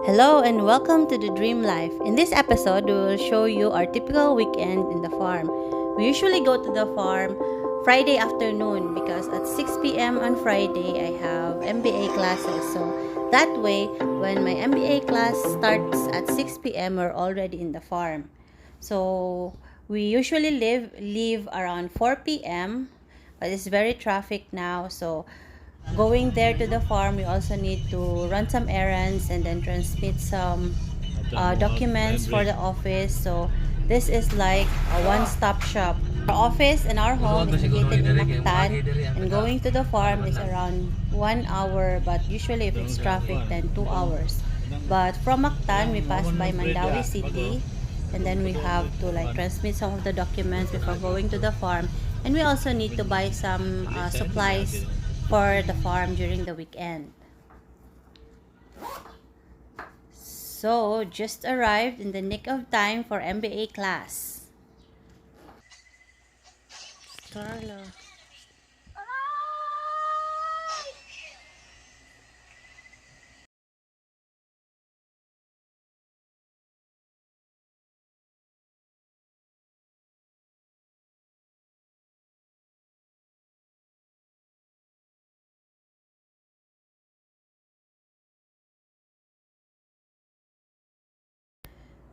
Hello and welcome to the Dream Life. In this episode, we will show you our typical weekend in the farm. We usually go to the farm Friday afternoon because at 6 p.m. on Friday, I have MBA classes. So that way, when my MBA class starts at 6 p.m., we're already in the farm. So we usually leave around 4 p.m., but it's very traffic now. So going there to the farm, we also need to run some errands and then transmit some documents for the office. So this is like a one-stop shop. Our office and our home is located in Mactan, and going to the farm is around 1 hour, but usually if it's traffic then 2 hours. But from Mactan we pass by Mandawi City, and then we have to like transmit some of the documents before going to the farm, and we also need to buy some supplies for the farm during the weekend. So, just arrived in the nick of time for MBA class. Starla.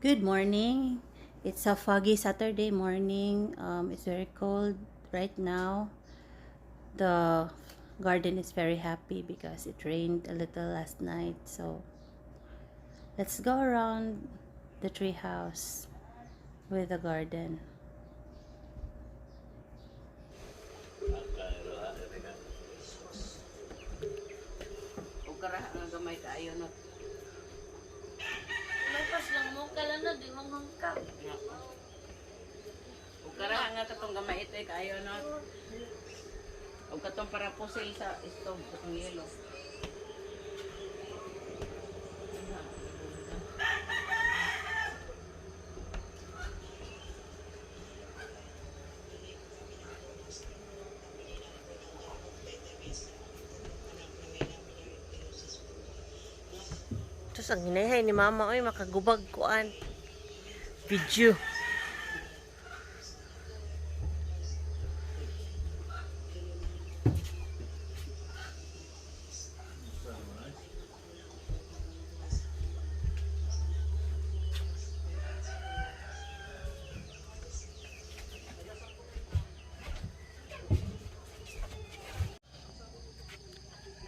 Good morning. It's a foggy Saturday morning. It's very cold right now. The garden is very happy because it rained a little last night. So let's go around the tree house with the garden. Ukara nga gamay kaayo no. Lapas lang mo kala na di mo mangkap. Ukara nga katong gamay ito kaayo no. Og katong para pusil sa stove katong yelo. Tapos ang hinahay ni mama, oy, makagubag kuan. Video.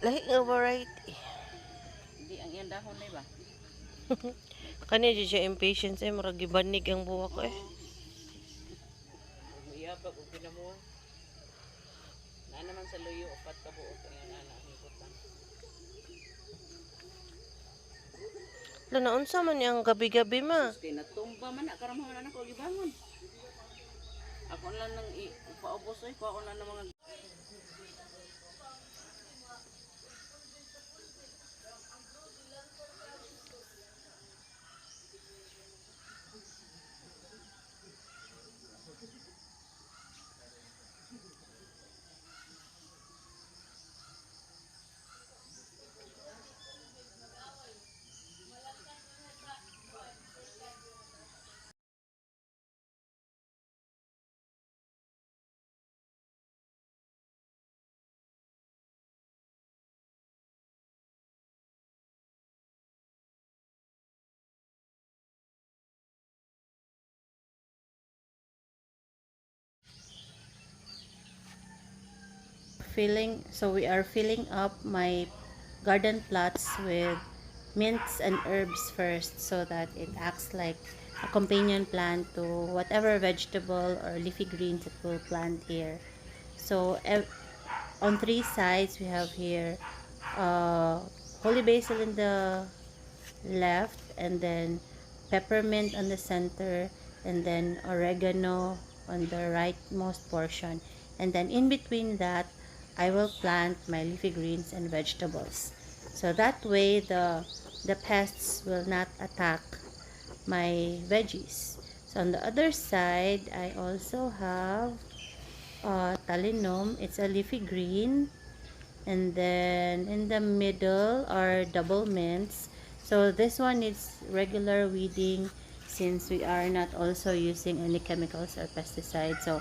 Lahi nga variety. Hindi ang iyang dahon na ba? Kanya di siya impatient sa'yo, marag ibanig ang buwak ko eh. Iyabag og pinamuha. Na naman sa luyo upat ka buok ang ana hikutan. Wala na unsa man yang gabi-gabi ma. Kay natumba man na karamang anak ko gibangon. Ako lang nang ipaubos oy ko ako lang ng mga We are filling up my garden plots with mints and herbs first, so that it acts like a companion plant to whatever vegetable or leafy greens that we'll plant here. So on three sides we have here holy basil in the left, and then peppermint on the center, and then oregano on the rightmost portion, and then in between that I will plant my leafy greens and vegetables, so that way the pests will not attack my veggies. So on the other side I also have talinum. It's a leafy green, and then in the middle are double mints. So this one needs regular weeding since we are not also using any chemicals or pesticides. So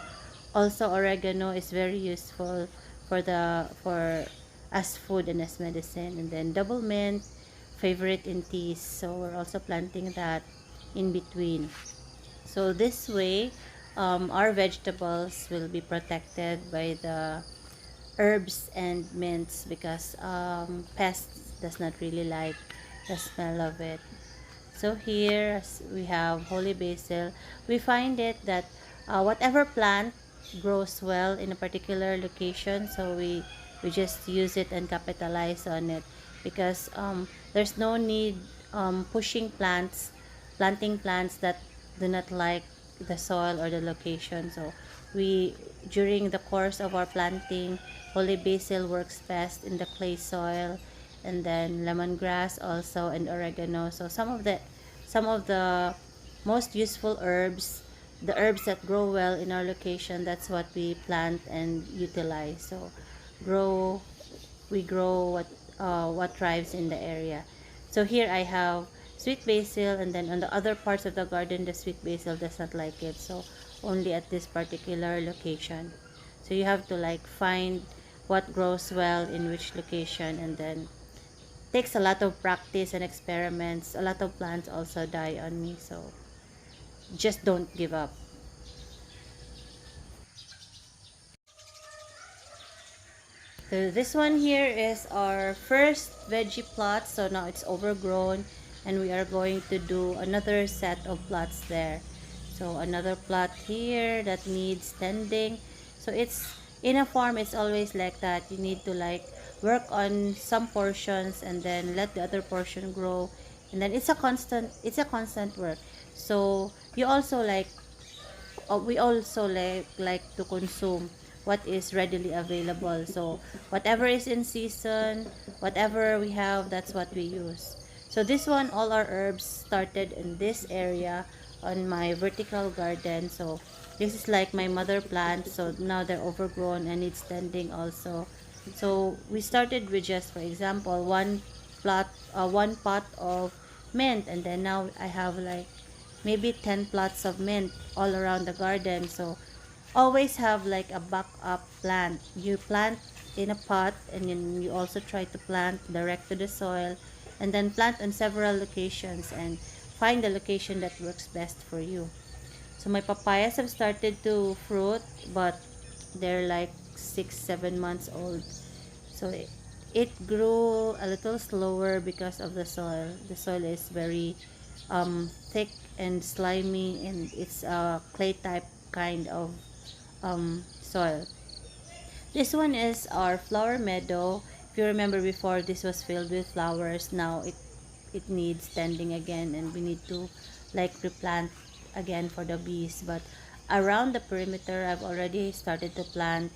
also oregano is very useful for as food and as medicine. And then double mint, favorite in teas. So we're also planting that in between. So this way, our vegetables will be protected by the herbs and mints because pests does not really like the smell of it. So here we have holy basil. We find it that whatever plant grows well in a particular location, so we just use it and capitalize on it because there's no need planting plants that do not like the soil or the location. So we during the course of our planting, holy basil works best in the clay soil, and then lemongrass also, and oregano. So some of the most useful herbs, the herbs that grow well in our location, that's what we plant and utilize. So grow we grow what thrives in the area. So here I have sweet basil, and then on the other parts of the garden the sweet basil does not like it, so only at this particular location. So you have to like find what grows well in which location, and then takes a lot of practice and experiments. A lot of plants also die on me, so just don't give up. So this one here is our first veggie plot. So now it's overgrown and we are going to do another set of plots there. So another plot here that needs tending. So it's in a farm, it's always like that. You need to like work on some portions and then let the other portion grow, and then it's a constant work. So you also like we also like to consume what is readily available. So whatever is in season, whatever we have, that's what we use. So this one, all our herbs started in this area on my vertical garden. So this is like my mother plant, so now they're overgrown and it's tending also. So we started with just, for example, one pot of mint, and then now I have like maybe 10 plots of mint all around the garden. So always have like a backup plant. You plant in a pot, and then you also try to plant direct to the soil, and then plant on several locations and find the location that works best for you. So my papayas have started to fruit, but they're like 6-7 months old. So it grew a little slower because of the soil. The soil is very thick and slimy, and it's a clay type kind of soil. This one is our flower meadow. If you remember before, this was filled with flowers. Now it needs tending again, and we need to like replant again for the bees. But around the perimeter, I've already started to plant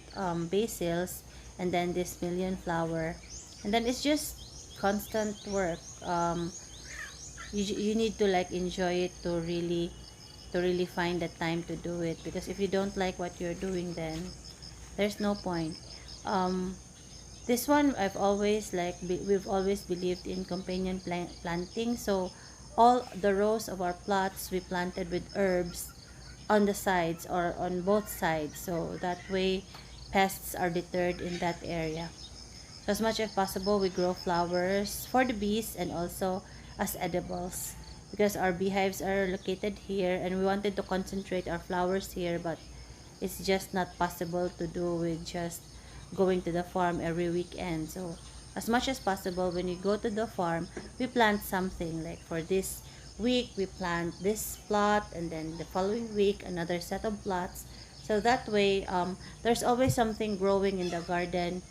basils, and then this million flower, and then it's just constant work. You need to like enjoy it to really find the time to do it, because if you don't like what you're doing, then there's no point. um this one, we've always believed in companion planting. So all the rows of our plots we planted with herbs on the sides or on both sides, so that way pests are deterred in that area. So as much as possible, we grow flowers for the bees and also as edibles, because our beehives are located here and we wanted to concentrate our flowers here, but it's just not possible to do with just going to the farm every weekend. So as much as possible, when you go to the farm, we plant something. Like for this week we plant this plot, and then the following week another set of plots. So that way there's always something growing in the garden,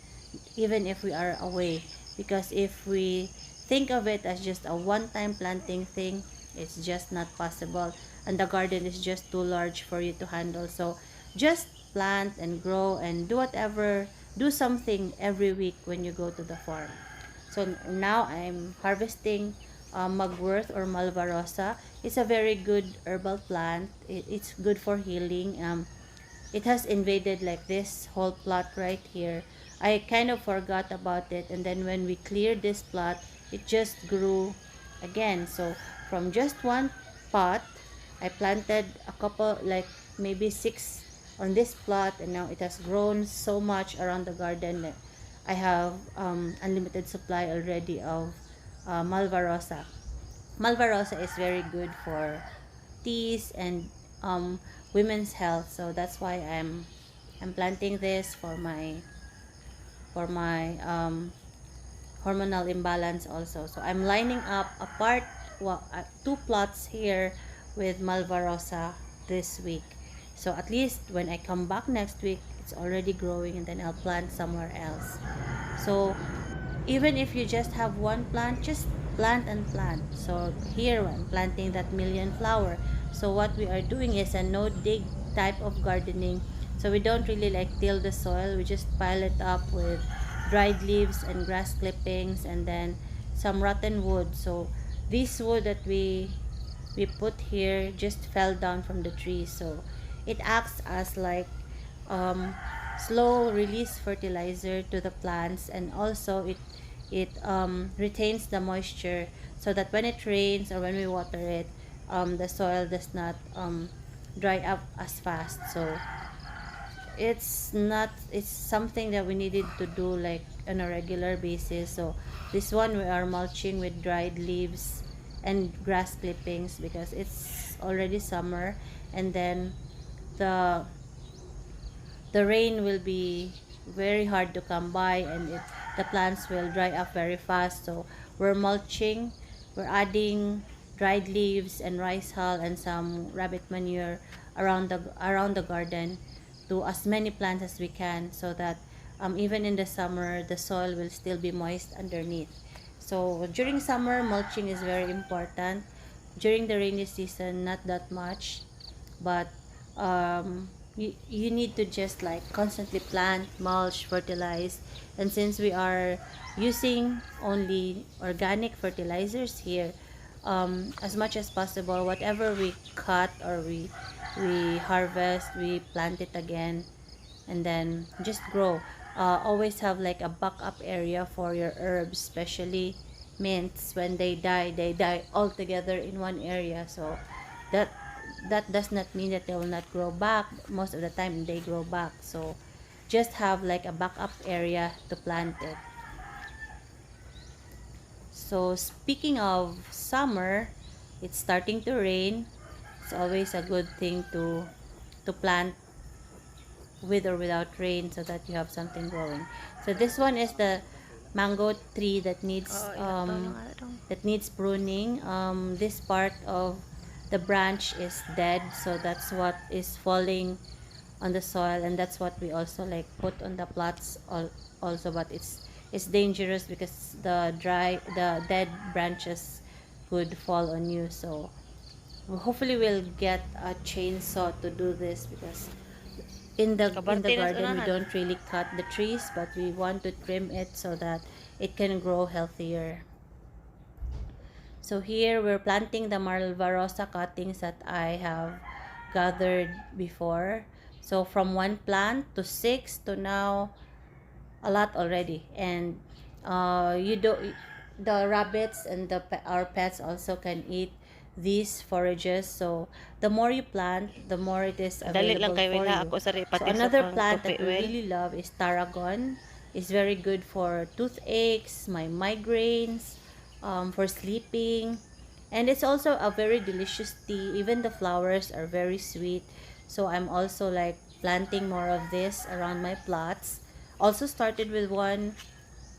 even if we are away. Because if we think of it as just a one-time planting thing, it's just not possible, and the garden is just too large for you to handle. So just plant and grow and do something every week when you go to the farm. So now I'm harvesting mugwort or Marlborosa. It's a very good herbal plant. It's good for healing. It has invaded like this whole plot right here. I kind of forgot about it, and then when we cleared this plot, it just grew again. So from just one pot, I planted a couple, like maybe 6 on this plot, and now it has grown so much around the garden that I have unlimited supply already of Malvarosa. Malvarosa is very good for teas and um, women's health, so that's why I'm planting this for my hormonal imbalance also. So I'm lining up a part, well, 2 plots here with Malvarosa this week. So at least when I come back next week, it's already growing, and then I'll plant somewhere else. So even if you just have one plant, just plant and plant. So here I'm planting that million flower. So what we are doing is a no dig type of gardening. So we don't really like till the soil, we just pile it up with dried leaves and grass clippings, and then some rotten wood. So this wood that we put here just fell down from the tree, so it acts as like um, slow release fertilizer to the plants, and also it retains the moisture, so that when it rains or when we water it, the soil does not dry up as fast. So it's something that we needed to do like on a regular basis. So this one we are mulching with dried leaves and grass clippings because it's already summer, and then the the rain will be very hard to come by, and the plants will dry up very fast. So we're mulching, we're adding dried leaves and rice hull and some rabbit manure around the garden to as many plants as we can, so that even in the summer the soil will still be moist underneath. So during summer, mulching is very important. During the rainy season, not that much, but you need to just like constantly plant, mulch, fertilize. And since we are using only organic fertilizers here, as much as possible, whatever we cut or we harvest, we plant it again, and then just grow. Always have like a backup area for your herbs, especially mints. When they die all together in one area. So that that does not mean that they will not grow back. Most of the time they grow back. So just have like a backup area to plant it. So speaking of summer, it's starting to rain. It's always a good thing to plant with or without rain, so that you have something growing. So this one is the mango tree that needs pruning. This part of the branch is dead, so that's what is falling on the soil, and that's what we also like put on the plots also. But it's dangerous because the dead branches could fall on you. So hopefully we'll get a chainsaw to do this, because in the garden we don't really cut the trees, but we want to trim it so that it can grow healthier. So here we're planting the Marlborosa cuttings that I have gathered before. So from one plant to 6 to now, a lot already. And you do the rabbits and our pets also can eat these forages. So the more you plant, the more it is Dali lang available kay for wala you. ako sa So pati sa another pang plant tupi that we well. really love is tarragon. It's very good for toothaches, my migraines, for sleeping, and it's also a very delicious tea. Even the flowers are very sweet. So I'm also like planting more of this around my plots. Also started with one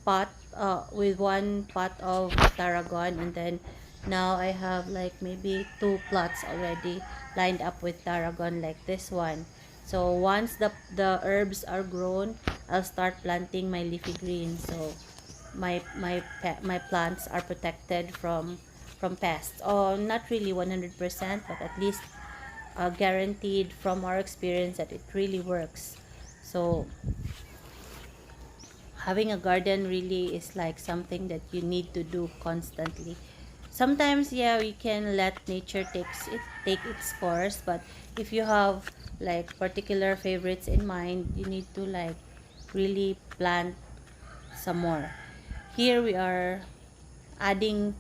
pot of tarragon, and then now I have like maybe 2 plots already lined up with tarragon like this one. So once the herbs are grown, I'll start planting my leafy greens. So my plants are protected from pests. Oh, not really 100%, but at least guaranteed from our experience that it really works. So having a garden really is like something that you need to do constantly. Sometimes, yeah, we can let nature take its course, but if you have like particular favorites in mind, you need to like really plant some more. Here we are adding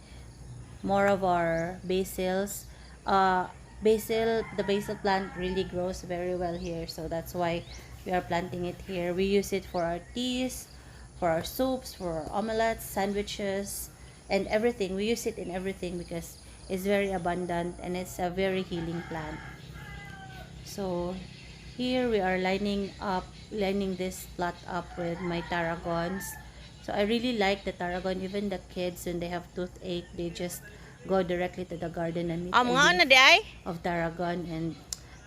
more of our basils. The basil plant really grows very well here, so that's why we are planting it here. We use it for our teas, for our soups, for our omelets, sandwiches, and everything. We use it in everything because it's very abundant and it's a very healing plant. So here we are lining this plot up with my tarragons. So I really like the tarragon. Even the kids, when they have toothache, they just go directly to the garden and eat a Mga na leaf di ay? of tarragon, and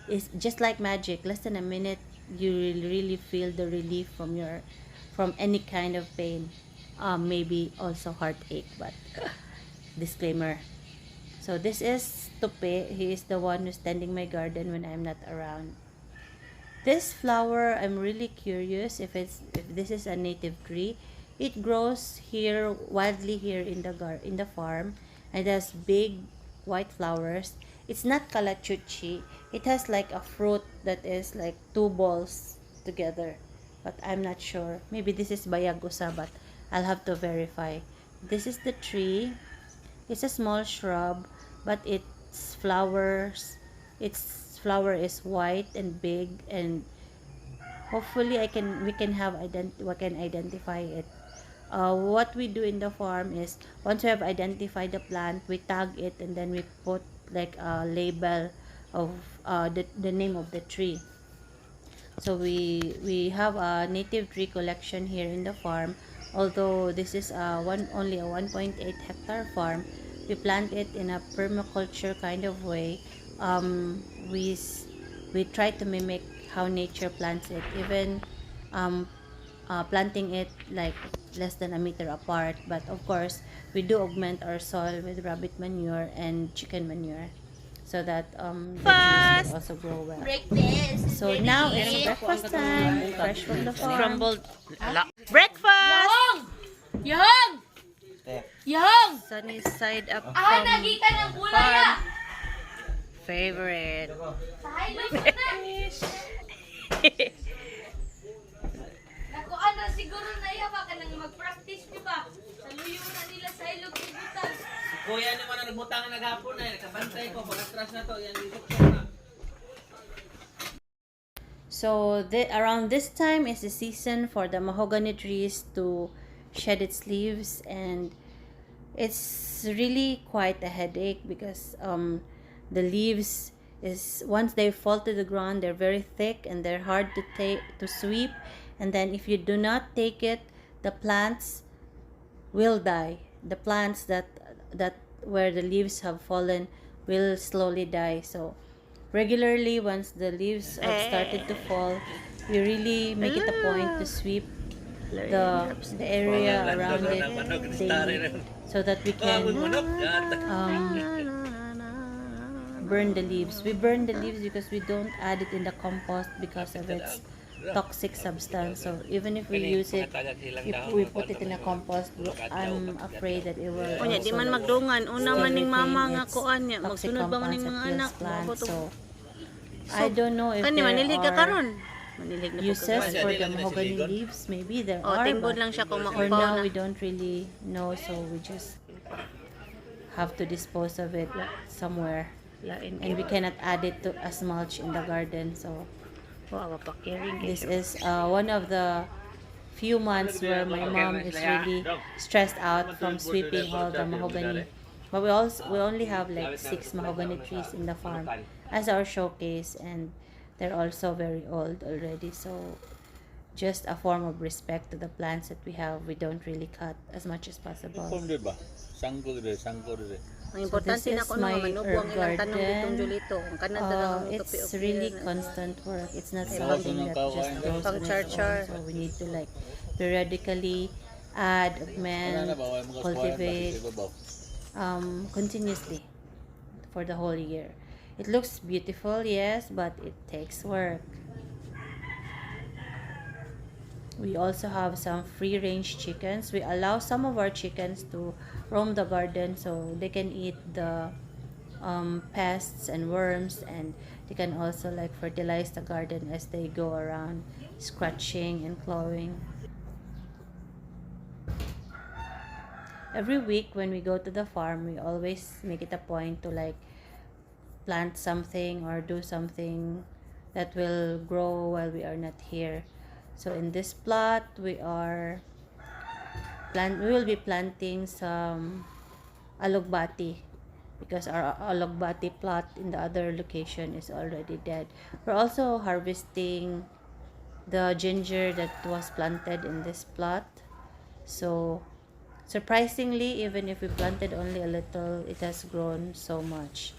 it's just like magic. Less than a minute, you will really feel the relief from any kind of pain. Maybe also heartache, but disclaimer. So this is Tope. He is the one who's tending my garden when I'm not around. This flower, I'm really curious if this is a native tree. It grows here wildly here in the farm, and it has big white flowers. It's not kalachuchi. It has like a fruit that is like two balls together, but I'm not sure. Maybe this is bayagusa, but I'll have to verify. This is the tree. It's a small shrub, but its flower is white and big, and hopefully we can identify it. What we do in the farm is, once we have identified the plant, we tag it, and then we put like a label of the name of the tree. So we have a native tree collection here in the farm. Although this is only a 1.8 hectare farm, we plant it in a permaculture kind of way. We try to mimic how nature plants it, even planting it like less than a meter apart. But of course, we do augment our soil with rabbit manure and chicken manure, so that the trees will also grow well. So now it's breakfast time, fresh from the farm. Scrambled. Breakfast! Yang! Yang! Sunny side up Ah, from nagikan ng kulay ah! favorite. Sahay lang na! Nakuan na siguro na iya ba ka nang mag-practice di ba? Sa luyo na nila sa ilog ibutan. Kuya naman ang nagbutang na naghapon na, nakabantay ko, pag-atras na to, yan dito na. So around this time is the season for the mahogany trees to shed its leaves, and it's really quite a headache because the leaves is, once they fall to the ground, they're very thick and they're hard to sweep, and then if you do not take it, the plants will die. The plants that where the leaves have fallen will slowly die. So regularly, once the leaves have started to fall, we really make it a point to sweep the area around it daily, so that we can burn the leaves. We burn the leaves because we don't add it in the compost because of its toxic substance. So even if we use it, if we put it in a compost, I'm afraid that it will Unya, di man also magdungan. Una man ning mama nga its kuan niya. toxic Magsunod ba man ning compounds mga that anak? kills plants. Mabuto. So I don't know if Kani there manilig ka are karon. Manilig na po uses ka. for the mahogany leaves. Maybe there Oh, are, tinggod but lang siya kung for maupaw now na. we don't really know, so we just have to dispose of it somewhere, Lain and we cannot add it to as mulch in the garden. So Wow, pakiring. this is one of the few months where my mom is really stressed out from sweeping all the mahogany. But we only have like 6 mahogany trees in the farm as our showcase, and they're also very old already. So just a form of respect to the plants that we have, we don't really cut as much as possible. Sangko dire. Ang importante this na is ko no my manubuang herb ilang tanong garden. ditong Julito. Kung kanan talaga ang It's tupi really constant work. It's not something that just goes Pang on its char-char. own. So we need to like periodically add, augment, cultivate continuously for the whole year. It looks beautiful, yes, but it takes work. We also have some free-range chickens. We allow some of our chickens to roam the garden so they can eat the pests and worms, and they can also like fertilize the garden as they go around scratching and clawing. every week when we go to the farm, we always make it a point to like plant something or do something that will grow while we are not here. So in this plot, we will be planting some alugbati because our alugbati plot in the other location is already dead. We're also harvesting the ginger that was planted in this plot. So surprisingly, even if we planted only a little, it has grown so much.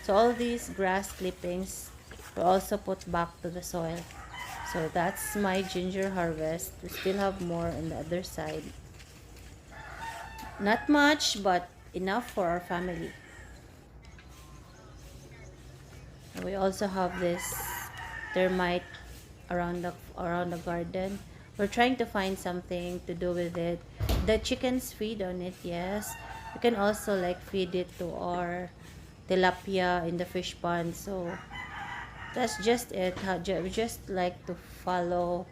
So all these grass clippings were also put back to the soil. So that's my ginger harvest. We still have more on the other side. Not much, but enough for our family. We also have this termite around the garden. We're trying to find something to do with it. The chickens feed on it, yes. We can also like feed it to our tilapia in the fish pond. So that's just it. We just like to follow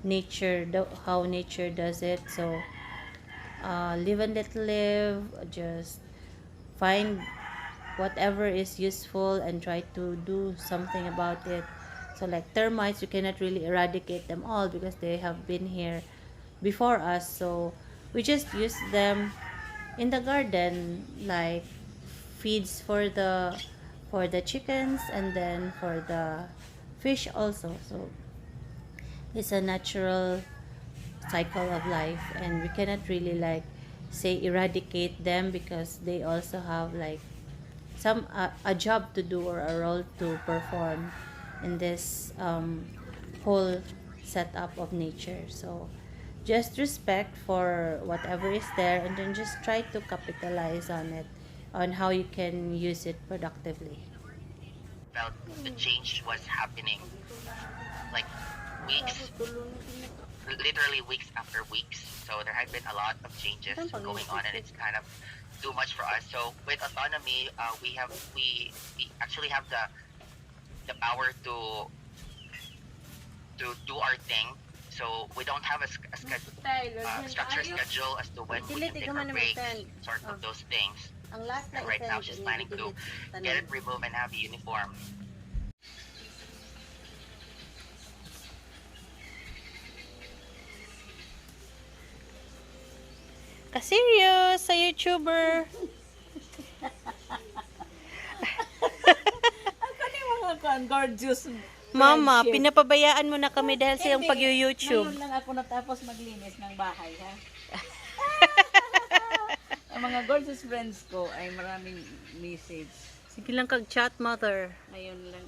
nature, how nature does it. So live and let live. Just find whatever is useful and try to do something about it. So like termites, you cannot really eradicate them all because they have been here before us. So we just use them in the garden like feeds for the chickens and then for the fish also. So it's a natural cycle of life and we cannot really like say eradicate them because they also have like some a job to do or a role to perform in this whole setup of nature. So just respect for whatever is there and then just try to capitalize on it, on how you can use it productively. Felt the change was happening like weeks, literally weeks after weeks. So there had been a lot of changes going on, and it's kind of too much for us. So with autonomy, we actually have the power to do our thing. So we don't have a structured schedule as to when we can take our breaks, sort of those things. Ang last And right now, she's planning to get it removed and have a uniform. Ka-serious sa YouTuber. Mga kan gorgeous. Mama, pinapabayaan mo na kami dahil sa iyong pag-YouTube. Ngayon lang ako natapos maglinis ng bahay, ha? Ang mga gorgeous friends ko ay maraming message. Sige lang kag-chat, mother. Ngayon lang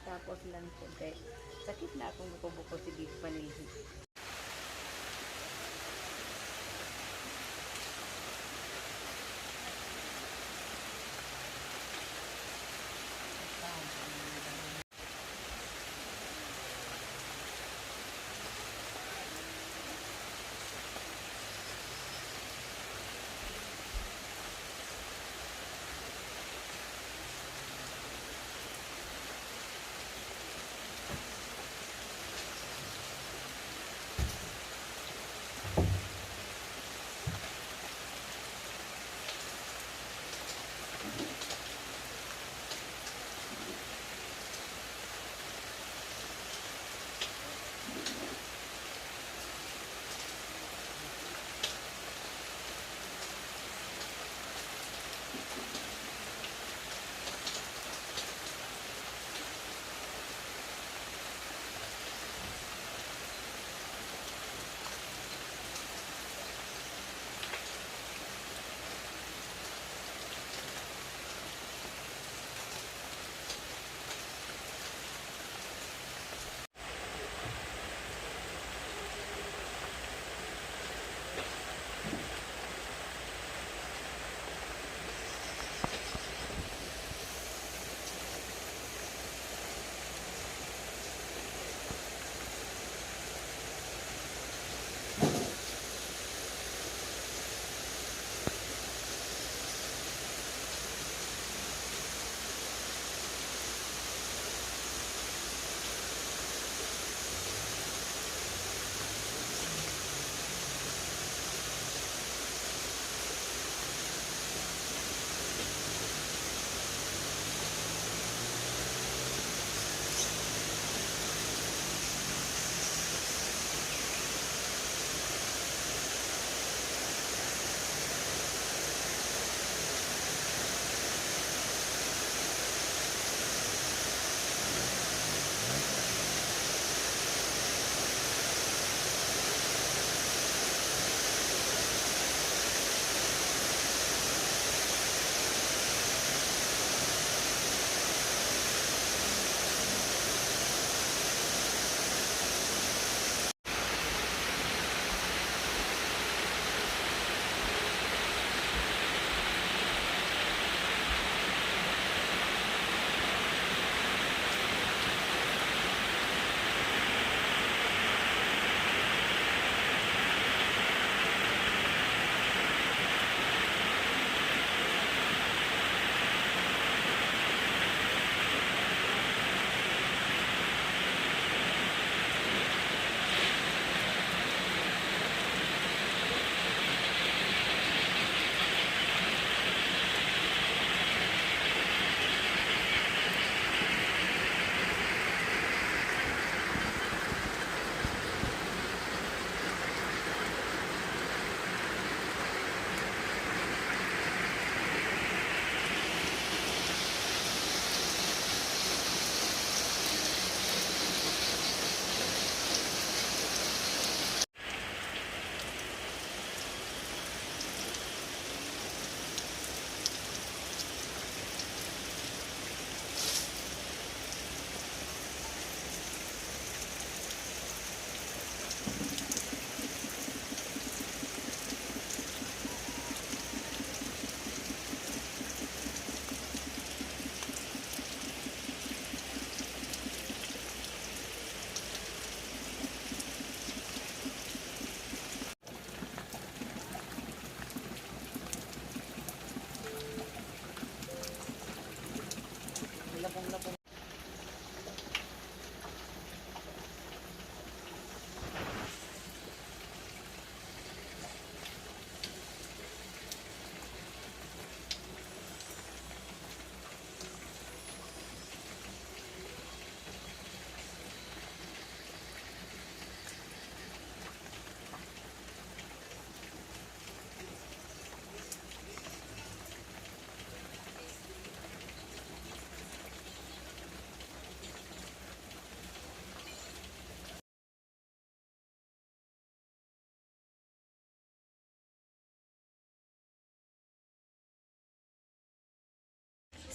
tapos lang po. Kaya sakit na akong buko-buko si Big Panilhi.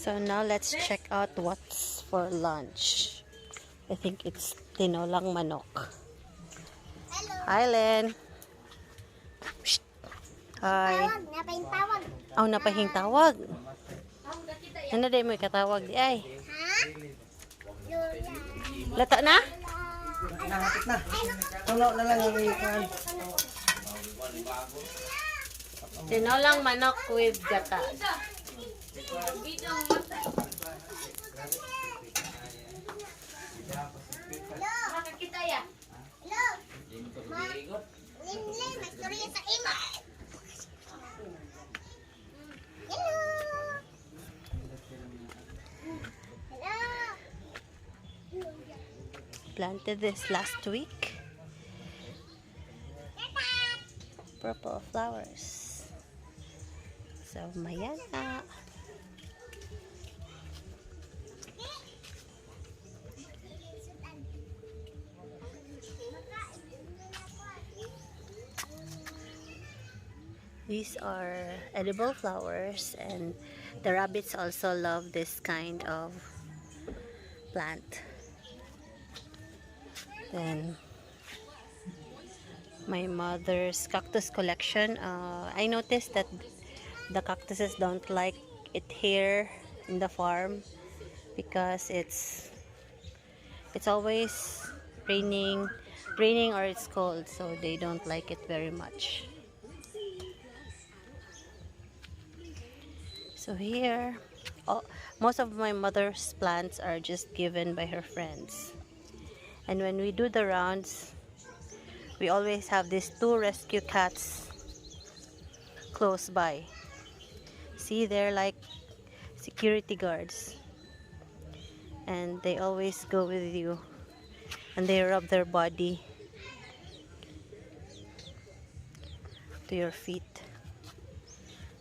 So now let's check out what's for lunch. I think it's tinolang manok. Hi, Len. Psst. Hi. Napahintawag. Oh, napahing tawag. Ano day mo ikatawag di ay? Lata na? Nahapit na. Tulo na lang yung ikan. Tinolang manok with gata. Makakita ya. Hello. Limlim, magstorya sa ima. Hello. Planted this last week. Purple flowers. So, mayan na. These are edible flowers, and the rabbits also love this kind of plant. Then my mother's cactus collection. I noticed that the cactuses don't like it here in the farm because it's always raining or it's cold, so they don't like it very much. So here, most of my mother's plants are just given by her friends. And when we do the rounds, we always have these 2 rescue cats close by. See, they're like security guards. And they always go with you. And they rub their body to your feet.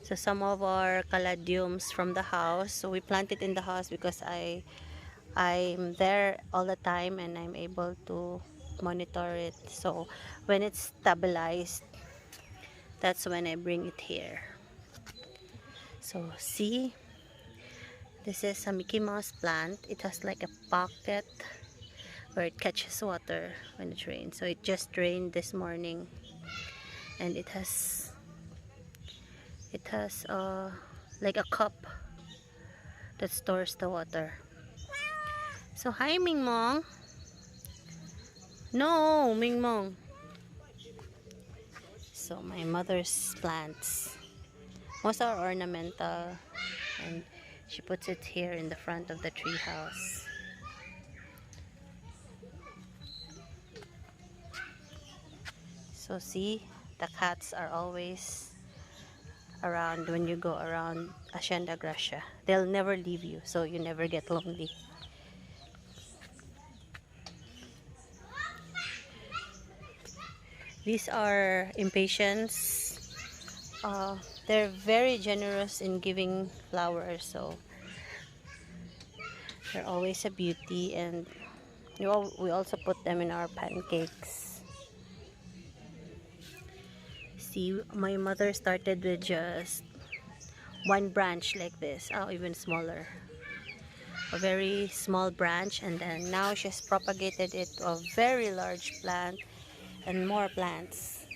So some of our caladiums from the house, so we plant it in the house because I'm there all the time and I'm able to monitor it. So when it's stabilized, that's when I bring it here. So see, this is a Mickey Mouse plant. It has like a pocket where it catches water when it rains. So it just rained this morning, and it has like a cup that stores the water. So hi, Ming Mong. No, Ming Mong. So my mother's plants, most are ornamental, and she puts it here in the front of the tree house. So see, the cats are always around when you go around Azienda Gracia. They'll never leave you, so you never get lonely. These are impatiens. They're very generous in giving flowers, so they're always a beauty, and we also put them in our pancakes. See, my mother started with just 1 branch like this, even smaller, a very small branch, and then now she's propagated it to a very large plant and more plants.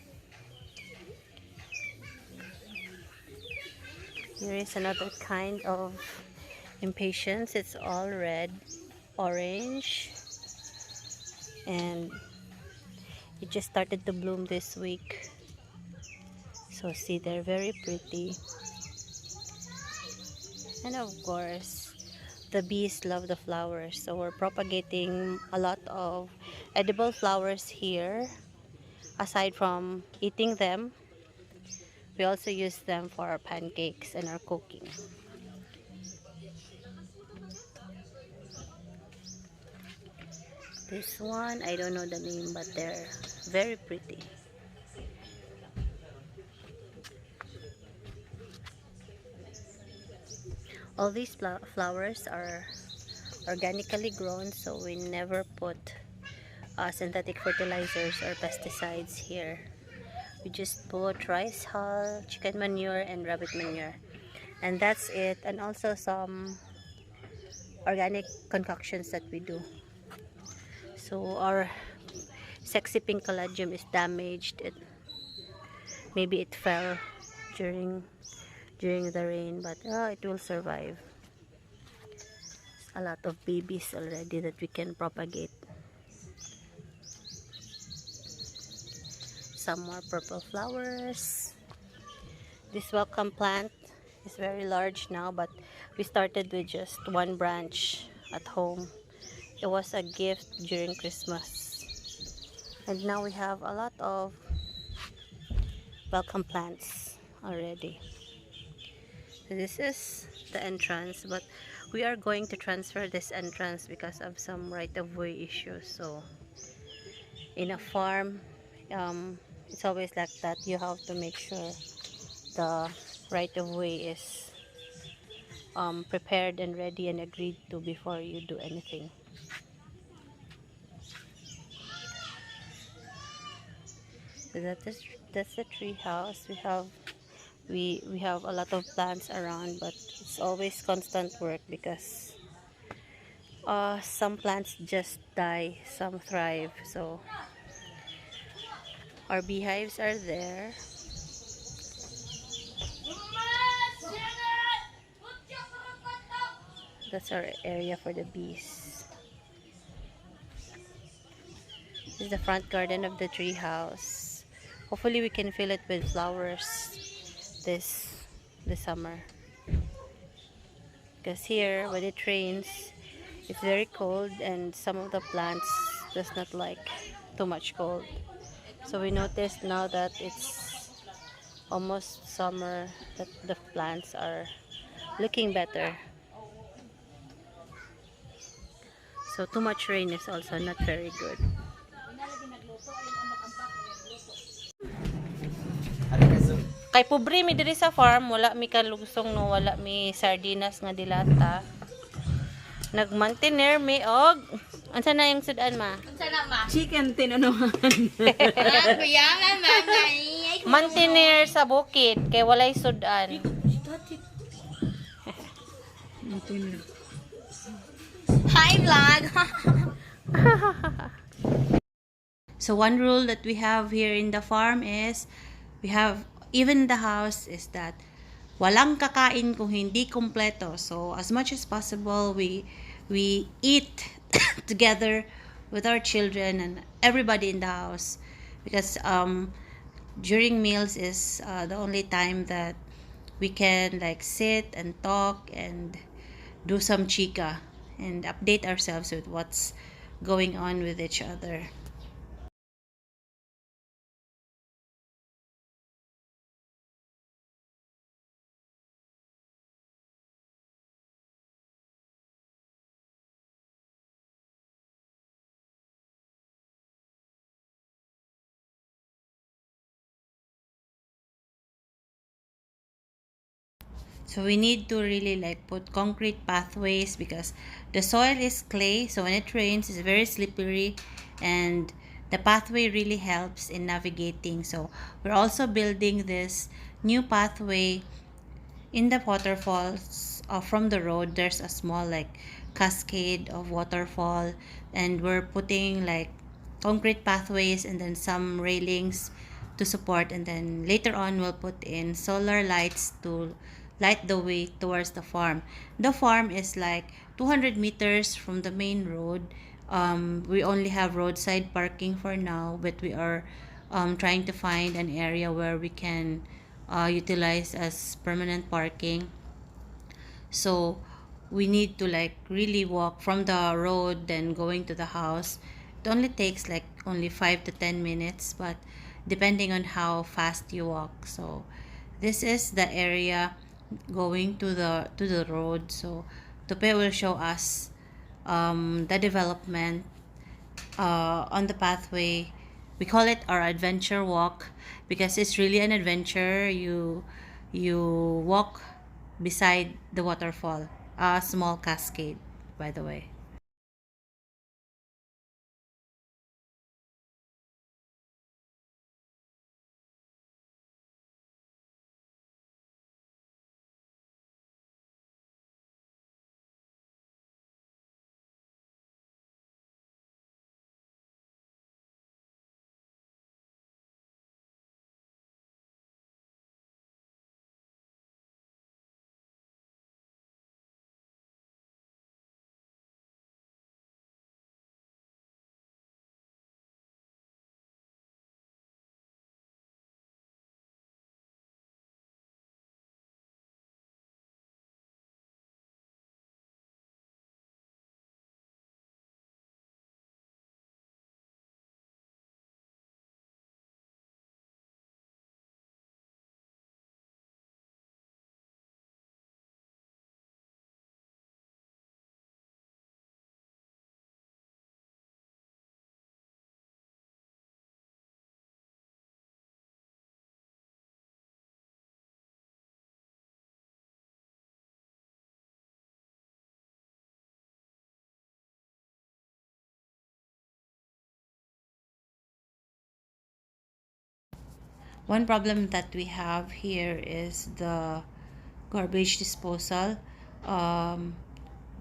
Here is another kind of impatiens. It's all red, orange, and it just started to bloom this week. So see, they're very pretty. And of course, the bees love the flowers, so we're propagating a lot of edible flowers here. Aside from eating them, we also use them for our pancakes and our cooking. This one, I don't know the name, but they're very pretty. All these flowers are organically grown, so we never put synthetic fertilizers or pesticides here. We just put rice hull, chicken manure, and rabbit manure, and that's it. And also some organic concoctions that we do. So our sexy pink caladium is damaged. Maybe it fell during the rain, but it will survive. A lot of babies already that we can propagate. Some more purple flowers. This welcome plant is very large now, but we started with just one branch at home. It was a gift during Christmas, and now we have a lot of welcome plants already. So this is the entrance, but we are going to transfer this entrance because of some right-of-way issues. So in a farm, it's always like that. You have to make sure the right-of-way is prepared and ready and agreed to before you do anything. So that's the tree house. We have a lot of plants around, but it's always constant work because some plants just die, some thrive. So our beehives are there. That's our area for the bees. This is the front garden of the tree house. Hopefully we can fill it with flowers this summer. Because here when it rains, it's very cold and some of the plants does not like too much cold. So we noticed now that it's almost summer that the plants are looking better. So too much rain is also not very good. Kay pobre mi diri sa farm, wala mi kalugsong no, wala mi sardinas nga dilata. Nagmantener mi og unsa na yung sudan ma? Unsa na ma? Chicken tinunuhan. Kuyangan mama. Mantener sa bukid kay walay sudan. Hi vlog. So one rule that we have here in the farm is we have even in the house is that walang kakain kung hindi kumpleto. So as much as possible we eat together with our children and everybody in the house because during meals is the only time that we can like sit and talk and do some chica and update ourselves with what's going on with each other. So we need to really like put concrete pathways because the soil is clay, so when it rains it's very slippery and the pathway really helps in navigating. So we're also building this new pathway in the waterfalls from the road. There's a small like cascade of waterfall and we're putting like concrete pathways and then some railings to support, and then later on we'll put in solar lights to light the way towards the farm. The farm is like 200 meters from the main road. We only have roadside parking for now, but we are trying to find an area where we can utilize as permanent parking. So we need to like really walk from the road then going to the house. It only takes like only 5 to 10 minutes, but depending on how fast you walk. So this is the area going to the road. So Tope will show us the development on the pathway. We call it our adventure walk because it's really an adventure. You walk beside the waterfall, a small cascade, by the way. One problem that we have here is the garbage disposal. Um,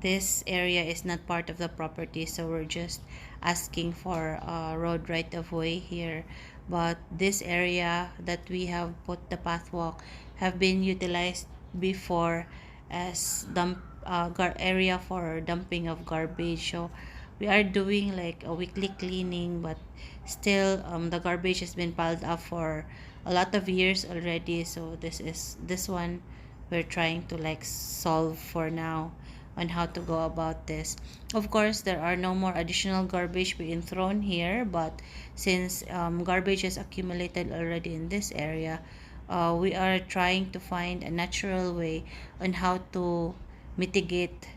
this area is not part of the property, so we're just asking for a road right of way here. But this area that we have put the pathwalk have been utilized before as area for dumping of garbage. So we are doing like a weekly cleaning, but still the garbage has been piled up for a lot of years already. So this one we're trying to like solve for now on how to go about this. Of course, there are no more additional garbage being thrown here, but since garbage is accumulated already in this area, we are trying to find a natural way on how to mitigate,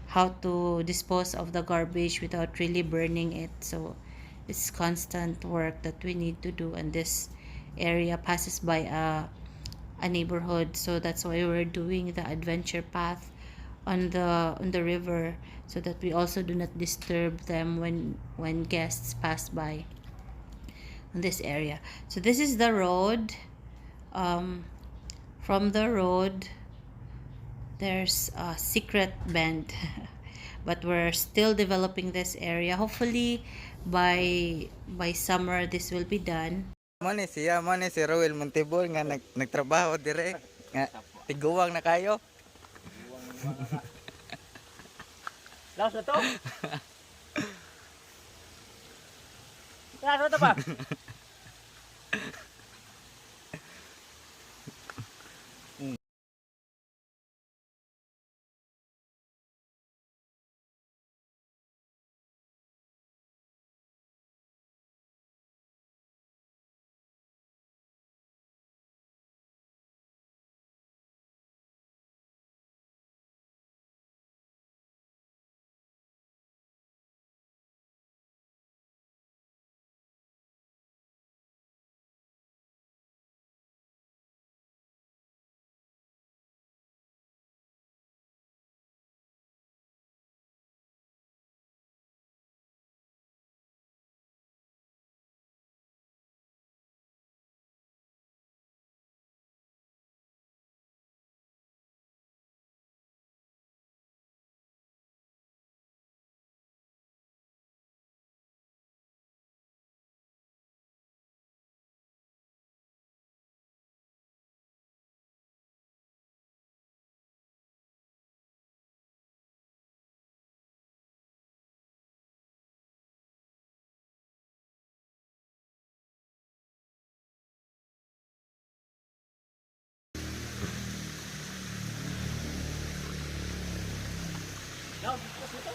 how to dispose of the garbage without really burning it. So it's constant work that we need to do, and this area passes by a neighborhood, so that's why we're doing the adventure path on the river, so that we also do not disturb them when guests pass by in this area. So this is the road. From the road there's a secret bend but we're still developing this area. Hopefully by summer this will be done. Mo ni si Roel Montebor nga nagtrabaho dire nga tiguwang na kayo. Laos na to. Laos na to ba? Laos na to.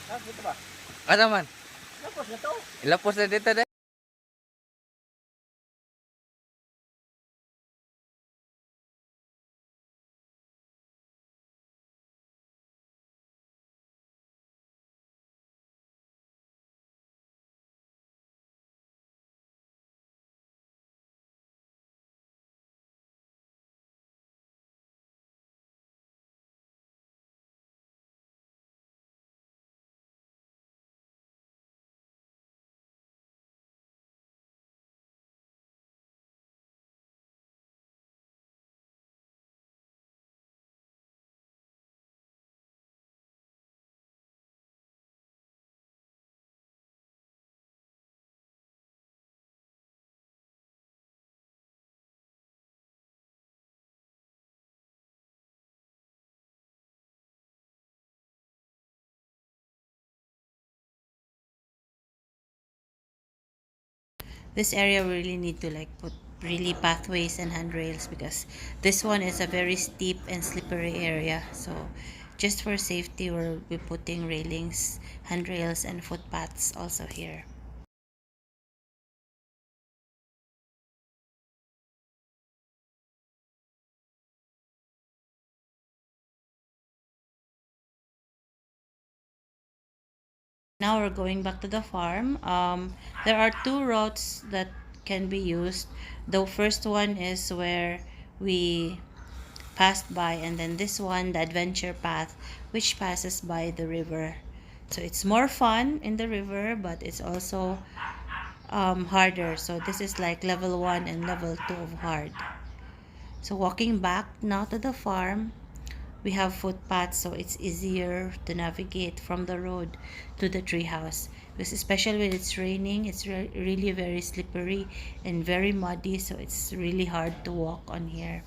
Laos na to ba? Ano man? Lapos na to. Ilapos na dito dai. This area we really need to like put really pathways and handrails, because this one is a very steep and slippery area. So just for safety we'll be putting railings, handrails and footpaths also here. Now we're going back to the farm. There are two routes that can be used. The first one is where we passed by, and then this one, the adventure path, which passes by the river. So it's more fun in the river, but it's also harder. So this is like level 1 and level 2 of hard. So walking back now to the farm, we have footpaths, so it's easier to navigate from the road to the treehouse. Because especially when it's raining, it's really very slippery and very muddy, so it's really hard to walk on here.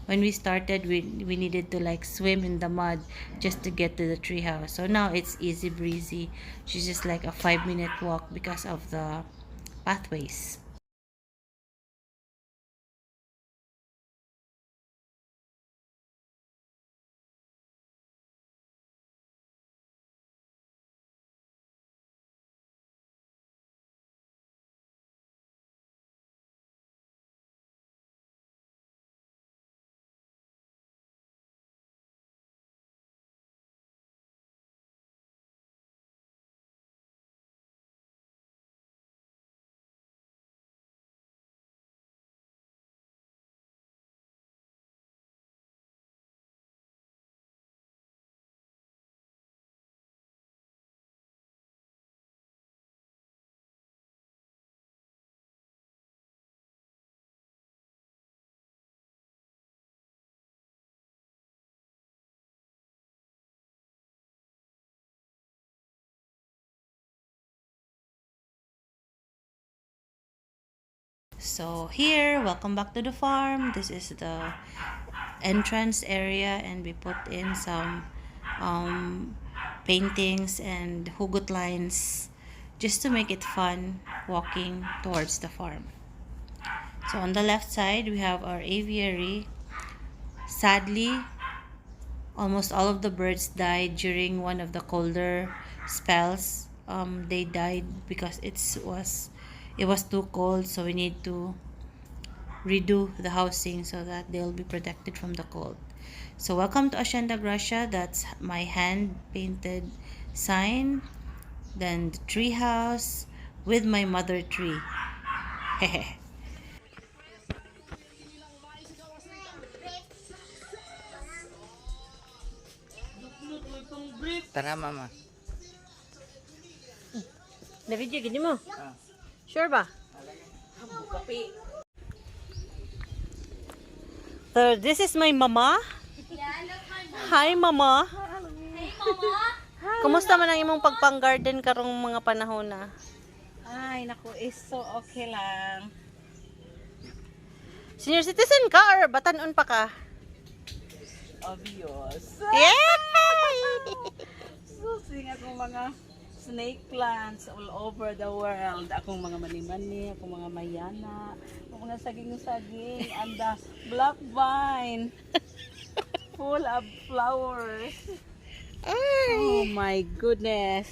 When we started, we needed to like swim in the mud just to get to the treehouse. So now it's easy breezy. It's just like a 5-minute walk because of the pathways. So here, welcome back to the farm. This is the entrance area, and we put in some paintings and hugot lines just to make it fun walking towards the farm. So on the left side, we have our aviary. Sadly, almost all of the birds died during one of the colder spells. They died because it was too cold, so we need to redo the housing so that they'll be protected from the cold. So welcome to Azienda Gracia. That's my hand painted sign. Then the tree house with my mother tree. Tara mama. Na video gini mo? Sure ba? So this is my mama. Hi mama. Hey, Mama! Kumusta man ang imong pagpang-garden karong mga panahon na? Ay, naku, is so okay lang. Senior citizen ka or batanon pa ka? Obvious. Yay! So, sing akong mga snake plants all over the world. Akong mga mani-mani, akong mga mayana, akong mga saging-saging, and the black vine full of flowers. Oh my goodness.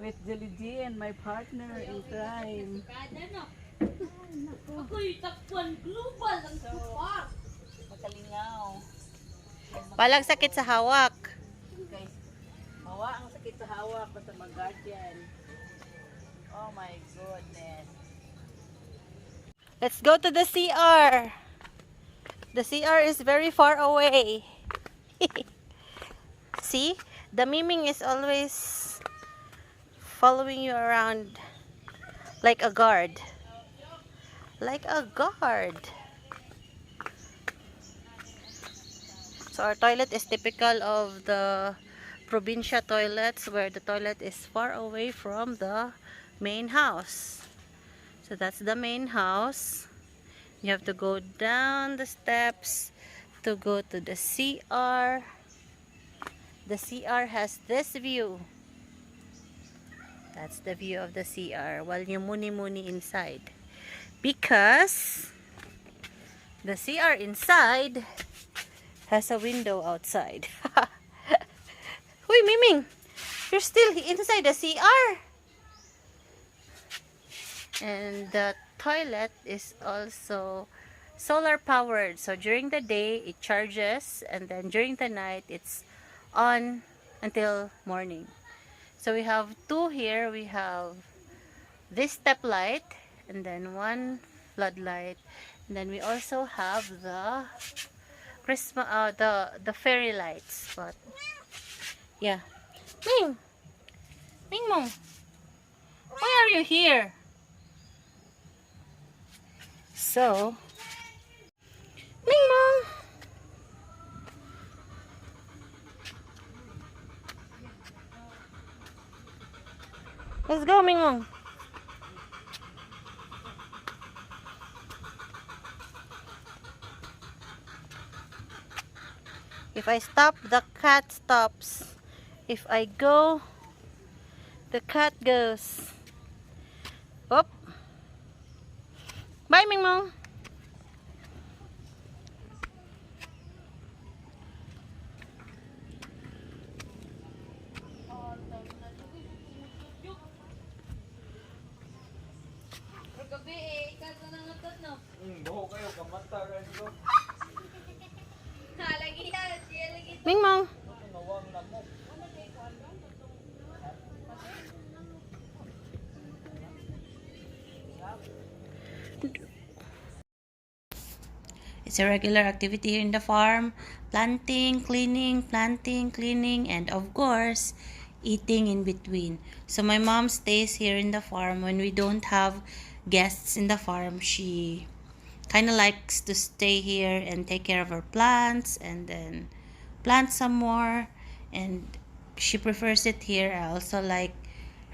With Jelly D and my partner in crime. Ako'y takpan global ang kupar. Makalingaw. Walang sakit sa hawak. Okay. Mawa ang sakit sa hawak basta mag-guardian. Oh my goodness. Let's go to the CR. The CR is very far away. See? The miming is always following you around like a guard. Like a guard. So our toilet is typical of the probinsya toilets where the toilet is far away from the main house. So that's the main house. You have to go down the steps to go to the CR. The CR has this view. That's the view of the CR while you muni-muni inside. Because the CR inside has a window outside. Huy, Miming! You're still inside the CR! And the toilet is also solar powered. So during the day, it charges. And then during the night, it's on until morning. So we have two here. We have this step light. And then one floodlight. And then we also have the Christmas, the fairy lights. But Yeah. Ming! Ming Mong! Why are you here? So, Ming Mong! Let's go, Ming Mong! If I stop, the cat stops. If I go, the cat goes. Up. Bye, Ming Mong. Gabi eh, ikaw ito nang natot, no? Buho kayo kamanta rin ko. Lagi yan, siya lagi. Ming Mong. It's a regular activity here in the farm. Planting, cleaning, and of course, eating in between. So my mom stays here in the farm when we don't have guests in the farm. She kind of likes to stay here and take care of her plants and then plant some more, and she prefers it here. I also like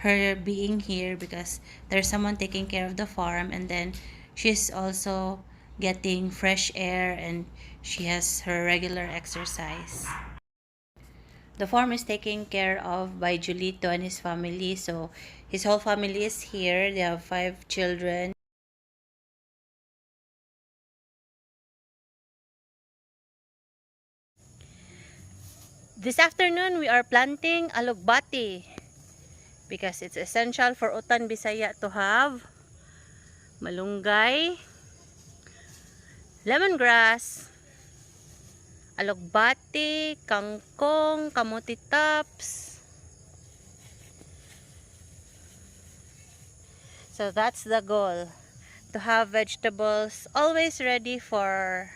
her being here because there's someone taking care of the farm, and then she's also getting fresh air and she has her regular exercise. The farm is taken care of by Julito and his family, so his whole family is here. They have 5 children. This afternoon, we are planting alugbati because it's essential for Utan Bisaya to have malunggay, lemongrass, alugbati, kangkong, kamuti tops. So that's the goal, to have vegetables always ready for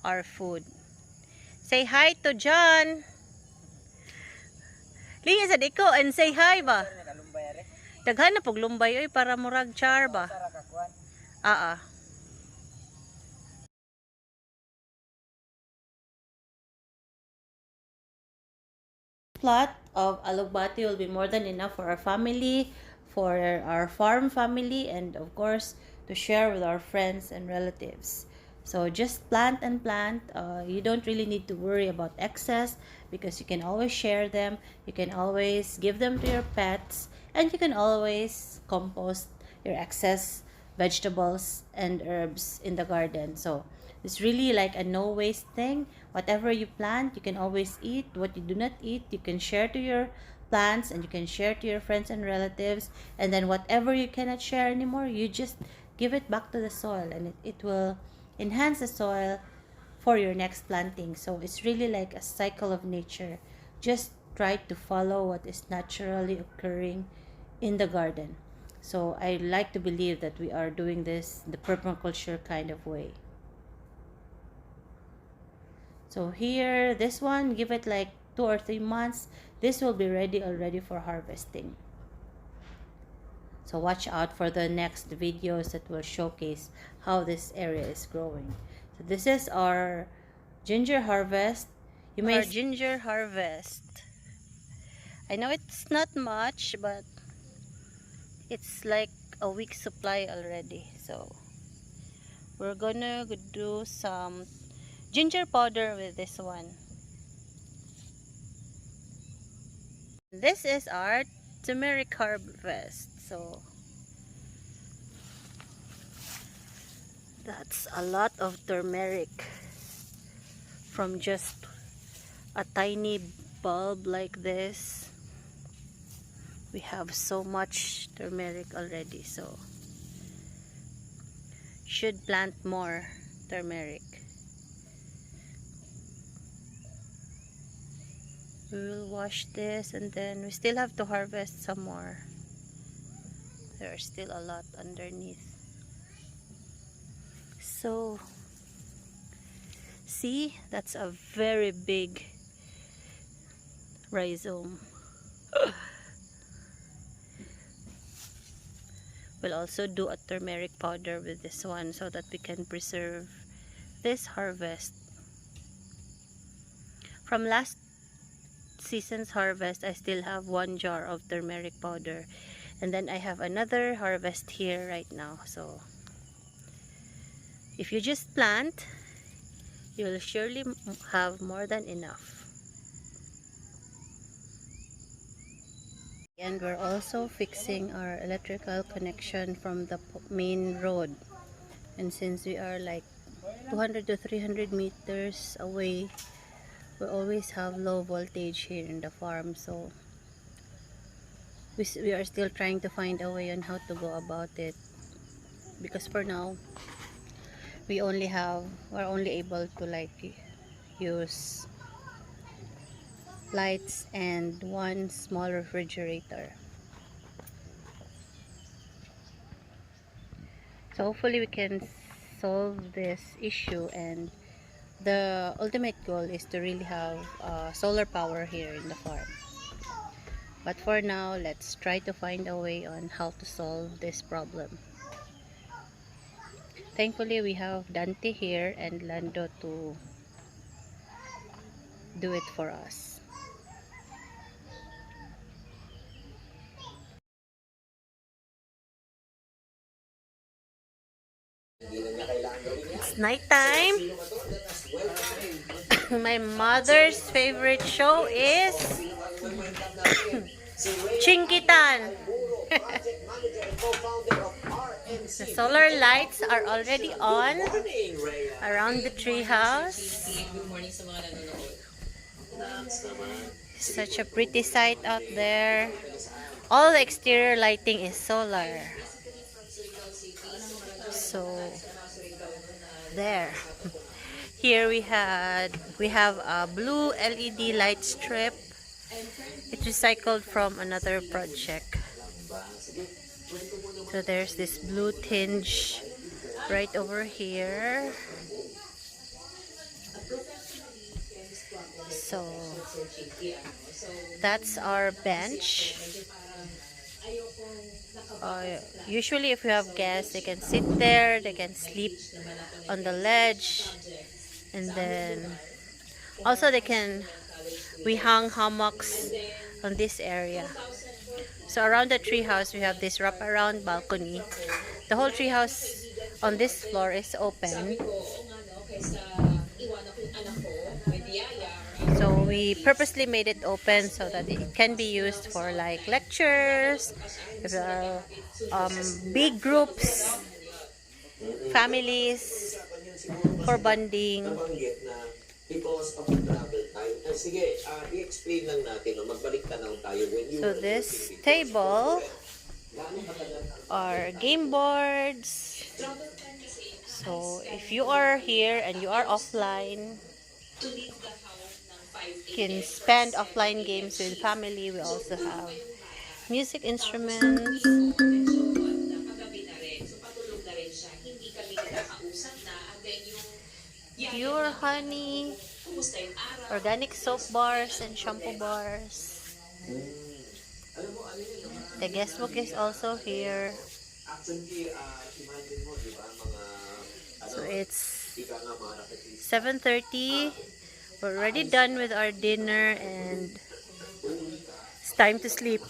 our food. Say hi to John. Linya sa diko and say hi ba? Daghan na pag lumbay oy para murag char ba? Plot of alugbati will be more than enough for our family, for our farm family, and of course to share with our friends and relatives. So just plant and plant. You don't really need to worry about excess because you can always share them. You can always give them to your pets, and you can always compost your excess vegetables and herbs in the garden. So it's really like a no waste thing. Whatever you plant, you can always eat. What you do not eat, you can share to your plants and you can share to your friends and relatives. And then whatever you cannot share anymore, you just give it back to the soil, and it will enhance the soil for your next planting. So it's really like a cycle of nature. Just try to follow what is naturally occurring in the garden. So I like to believe that we are doing this the permaculture kind of way. So here, this one, give it like 2 or 3 months. This will be ready already for harvesting. So watch out for the next videos that will showcase how this area is growing. So this is our ginger harvest. You may ginger harvest. I know it's not much, but it's like a week's supply already. So we're gonna do some ginger powder with this one. This is our turmeric harvest. So that's a lot of turmeric from just a tiny bulb like this. We have so much turmeric already, so should plant more turmeric. We will wash this and then we still have to harvest some more. There are still a lot underneath. So see, that's a very big rhizome. We'll also do a turmeric powder with this one so that we can preserve this harvest. From last season's harvest, I still have 1 jar of turmeric powder, and then I have another harvest here right now. So if you just plant, you'll surely have more than enough. And we're also fixing our electrical connection from the main road, and since we are like 200 to 300 meters away, we always have low voltage here in the farm. So we are still trying to find a way on how to go about it, because for now we're only able to like use lights and 1 small refrigerator. So hopefully we can solve this issue, and the ultimate goal is to really have solar power here in the farm. But for now, let's try to find a way on how to solve this problem. Thankfully, we have Dante here and Lando to do it for us. It's nighttime. My mother's favorite show is Chinkitan. The solar lights are already on around the treehouse. Such a pretty sight out there. All the exterior lighting is solar. So there. Here we have a blue LED light strip. It's recycled from another project. So there's this blue tinge right over here. So that's our bench. Usually if you have guests, they can sit there, they can sleep on the ledge, and then also we hung hammocks on this area. So around the treehouse we have this wraparound balcony. The whole treehouse on this floor is open. So we purposely made it open so that it can be used for like lectures, if there are big groups, families, for bonding. So this table are game boards. So if you are here and you are offline, you can spend offline games with family. We also have music instruments, pure honey, organic soap bars and shampoo bars. The guest book is also here. So it's 7:30. We're already done with our dinner and it's time to sleep.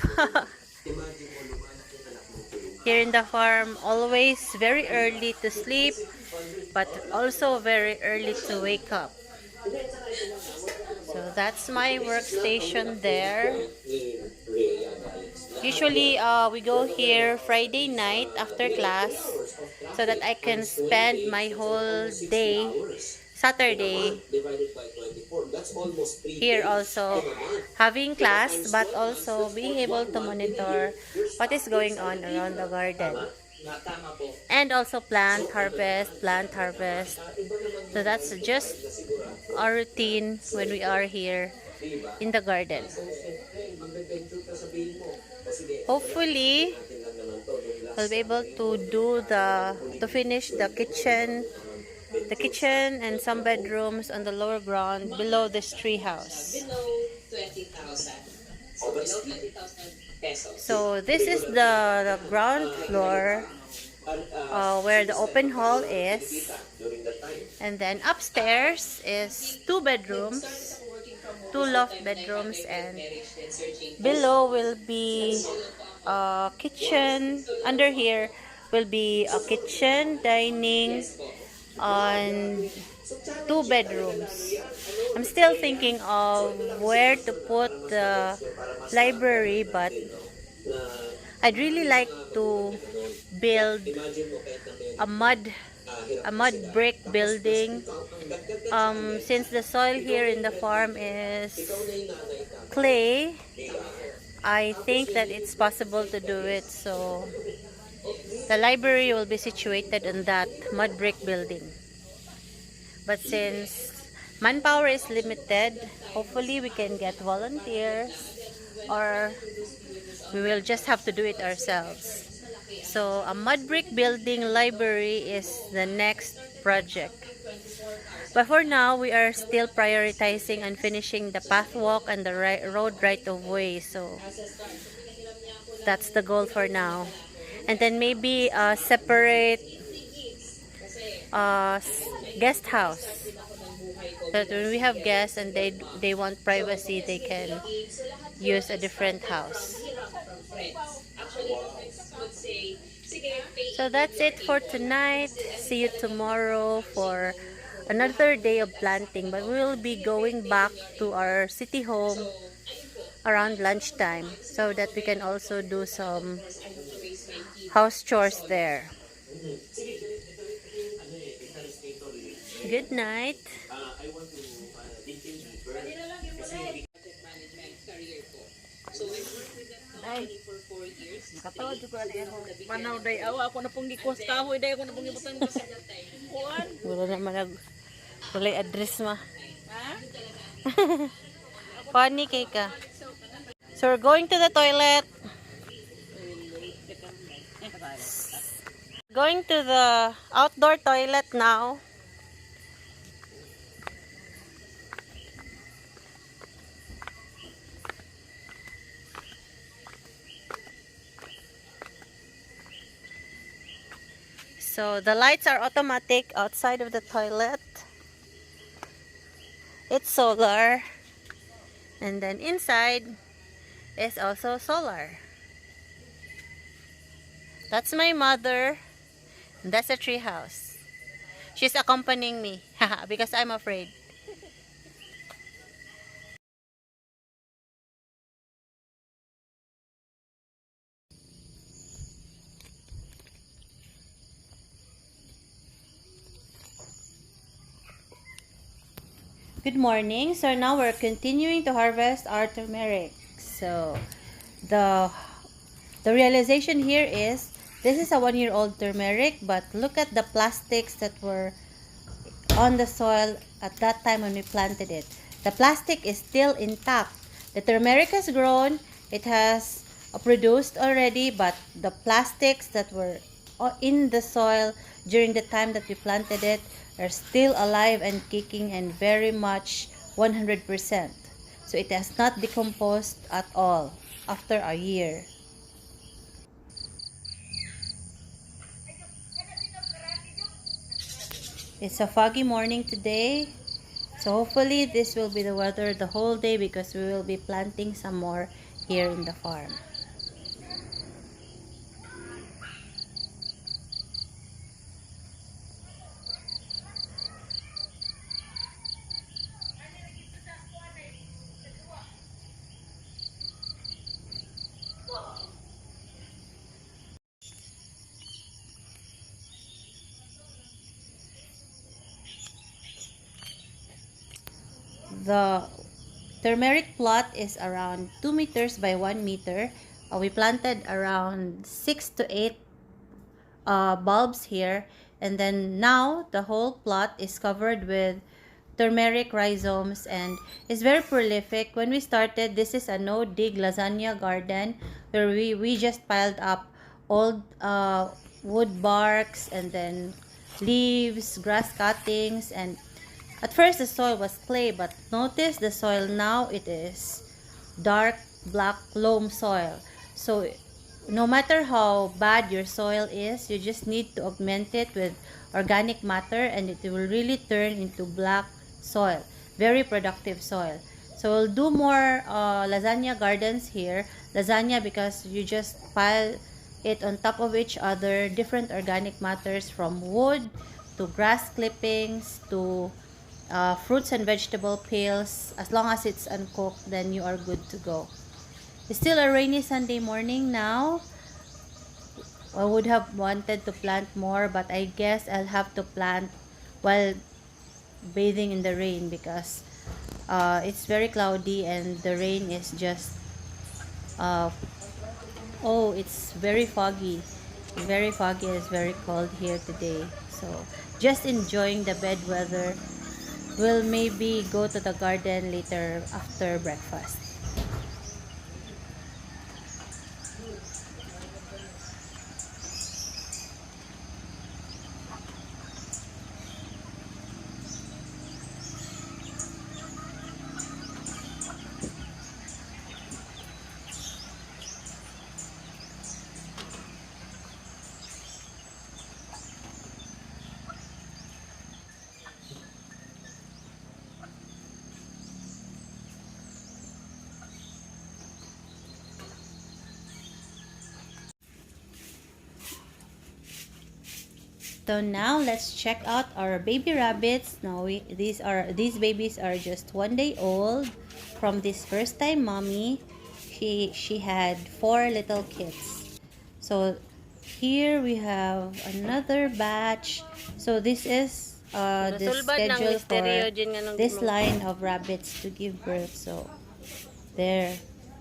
Here in the farm, always very early to sleep, but also very early to wake up. So that's my workstation there. Usually we go here Friday night after class so that I can spend my whole day Saturday here also having class, but also being able to monitor what is going on around the garden, and also plant harvest. So that's just our routine when we are here in the garden. Hopefully we'll be able to finish the kitchen and some bedrooms on the lower ground below this tree house. So this is the ground floor where the open hall is. And then upstairs is 2 bedrooms, 2 loft bedrooms, and below will be a kitchen. Under here will be a kitchen, dining, and 2 bedrooms. I'm still thinking of where to put the library, but I'd really like to build a mud brick building. Since the soil here in the farm is clay, I think that it's possible to do it. So the library will be situated in that mud brick building. But since manpower is limited, hopefully we can get volunteers, or we will just have to do it ourselves. So a mud brick building library is the next project. But for now, we are still prioritizing and finishing the pathwalk and the road right of way. So that's the goal for now. And then maybe a separate guest house. So that when we have guests and they want privacy, they can use a different house. So that's it for tonight. See you tomorrow for another day of planting. But we will be going back to our city home around lunchtime so that we can also do some house chores there. Good night. Katawad ko na ako. Manaw day awa ako na pong gikos kahoy day ako na pong gibutan ko sa kuan. Wala naman wala address ma. Ha? Funny kay ka. So we're going to the toilet. Going to the outdoor toilet now. So the lights are automatic outside of the toilet. It's solar. And then inside is also solar. That's my mother. And that's a tree house. She's accompanying me because I'm afraid. Good morning. So now we're continuing to harvest our turmeric. So the realization here is this is a 1-year-old turmeric, but look at the plastics that were on the soil at that time when we planted it. The plastic is still intact. The turmeric has grown, it has produced already, but the plastics that were in the soil during the time that we planted it are still alive and kicking and very much 100%. So it has not decomposed at all after a year. It's a foggy morning today, so hopefully this will be the weather the whole day because we will be planting some more here in the farm. The turmeric plot is around 2 meters by 1 meter. We planted around 6 to 8 bulbs here, and then now the whole plot is covered with turmeric rhizomes and is very prolific. When we started, this is a no-dig lasagna garden where we just piled up old wood barks and then leaves, grass cuttings, and at first the soil was clay, but notice the soil now, it is dark black loam soil. So no matter how bad your soil is, you just need to augment it with organic matter and it will really turn into black soil. Very productive soil. So we'll do more lasagna gardens here. Lasagna because you just pile it on top of each other, different organic matters from wood to grass clippings to fruits and vegetable peels. As long as it's uncooked, then you are good to go. It's still a rainy Sunday morning now. I would have wanted to plant more, but I guess I'll have to plant while bathing in the rain because it's very cloudy and the rain is just uh, oh, it's very foggy. Very foggy. It's very cold here today. So just enjoying the bed weather. We'll maybe go to the garden later after breakfast. So now let's check out our baby rabbits. Now these babies are just 1 day old from this first time mommy. She had 4 little kids. So here we have another batch. So this is the schedule for this line of rabbits to give birth. So there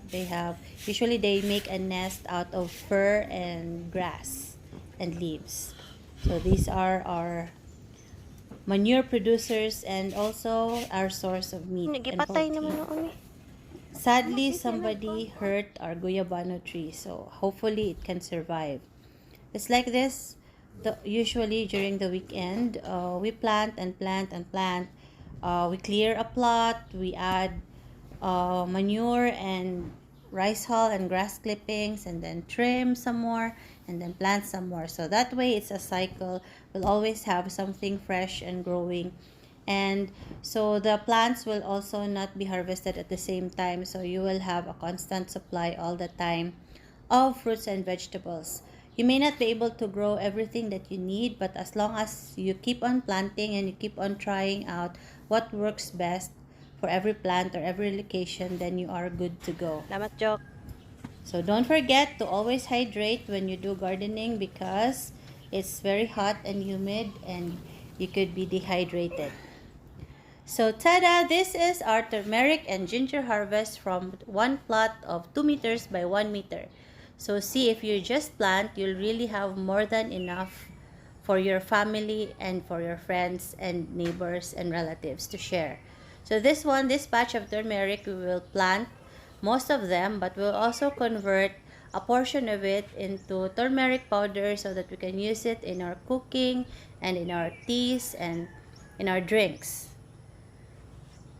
they have. Usually they make a nest out of fur and grass and leaves. So these are our manure producers and also our source of meat and protein. Sadly, somebody hurt our guyabano tree, so hopefully it can survive. It's like this. Usually during the weekend, we plant and plant and plant. We clear a plot, we add manure and rice hull and grass clippings and then trim some more and then plant some more. So that way it's a cycle. We'll always have something fresh and growing. And so the plants will also not be harvested at the same time. So you will have a constant supply all the time of fruits and vegetables. You may not be able to grow everything that you need, but as long as you keep on planting and you keep on trying out what works best for every plant or every location, then you are good to go. Salamat, Jok. So don't forget to always hydrate when you do gardening because it's very hot and humid and you could be dehydrated. So tada! This is our turmeric and ginger harvest from one plot of 2 meters by 1 meter. So see, if you just plant, you'll really have more than enough for your family and for your friends and neighbors and relatives to share. So this batch of turmeric, we will plant most of them, but we'll also convert a portion of it into turmeric powder so that we can use it in our cooking and in our teas and in our drinks.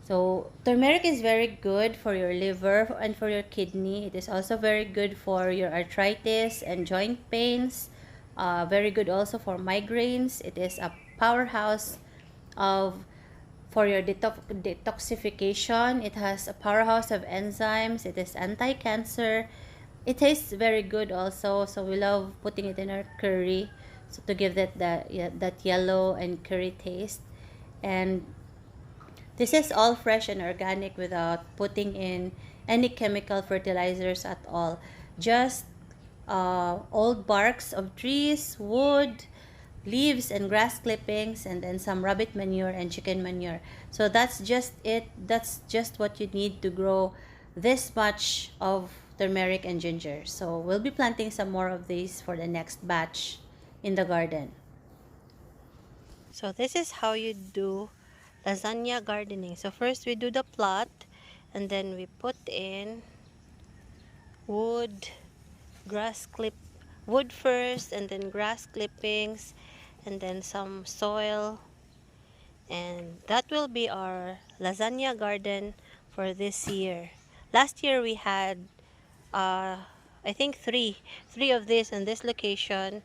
So turmeric is very good for your liver and for your kidney. It is also very good for your arthritis and joint pains. Very good also for migraines. It is a powerhouse for your detoxification. It has a powerhouse of enzymes. It is anti-cancer. It tastes very good also, so we love putting it in our curry, so to give that yellow and curry taste. And this is all fresh and organic without putting in any chemical fertilizers at all. Just old barks of trees, wood, leaves and grass clippings, and then some rabbit manure and chicken manure. So that's just it. That's just what you need to grow this much of turmeric and ginger. So we'll be planting some more of these for the next batch in the garden. So this is how you do lasagna gardening. So first we do the plot and then we put in wood first and then grass clippings and then some soil, and that will be our lasagna garden for this year. Last year we had I think three of these in this location,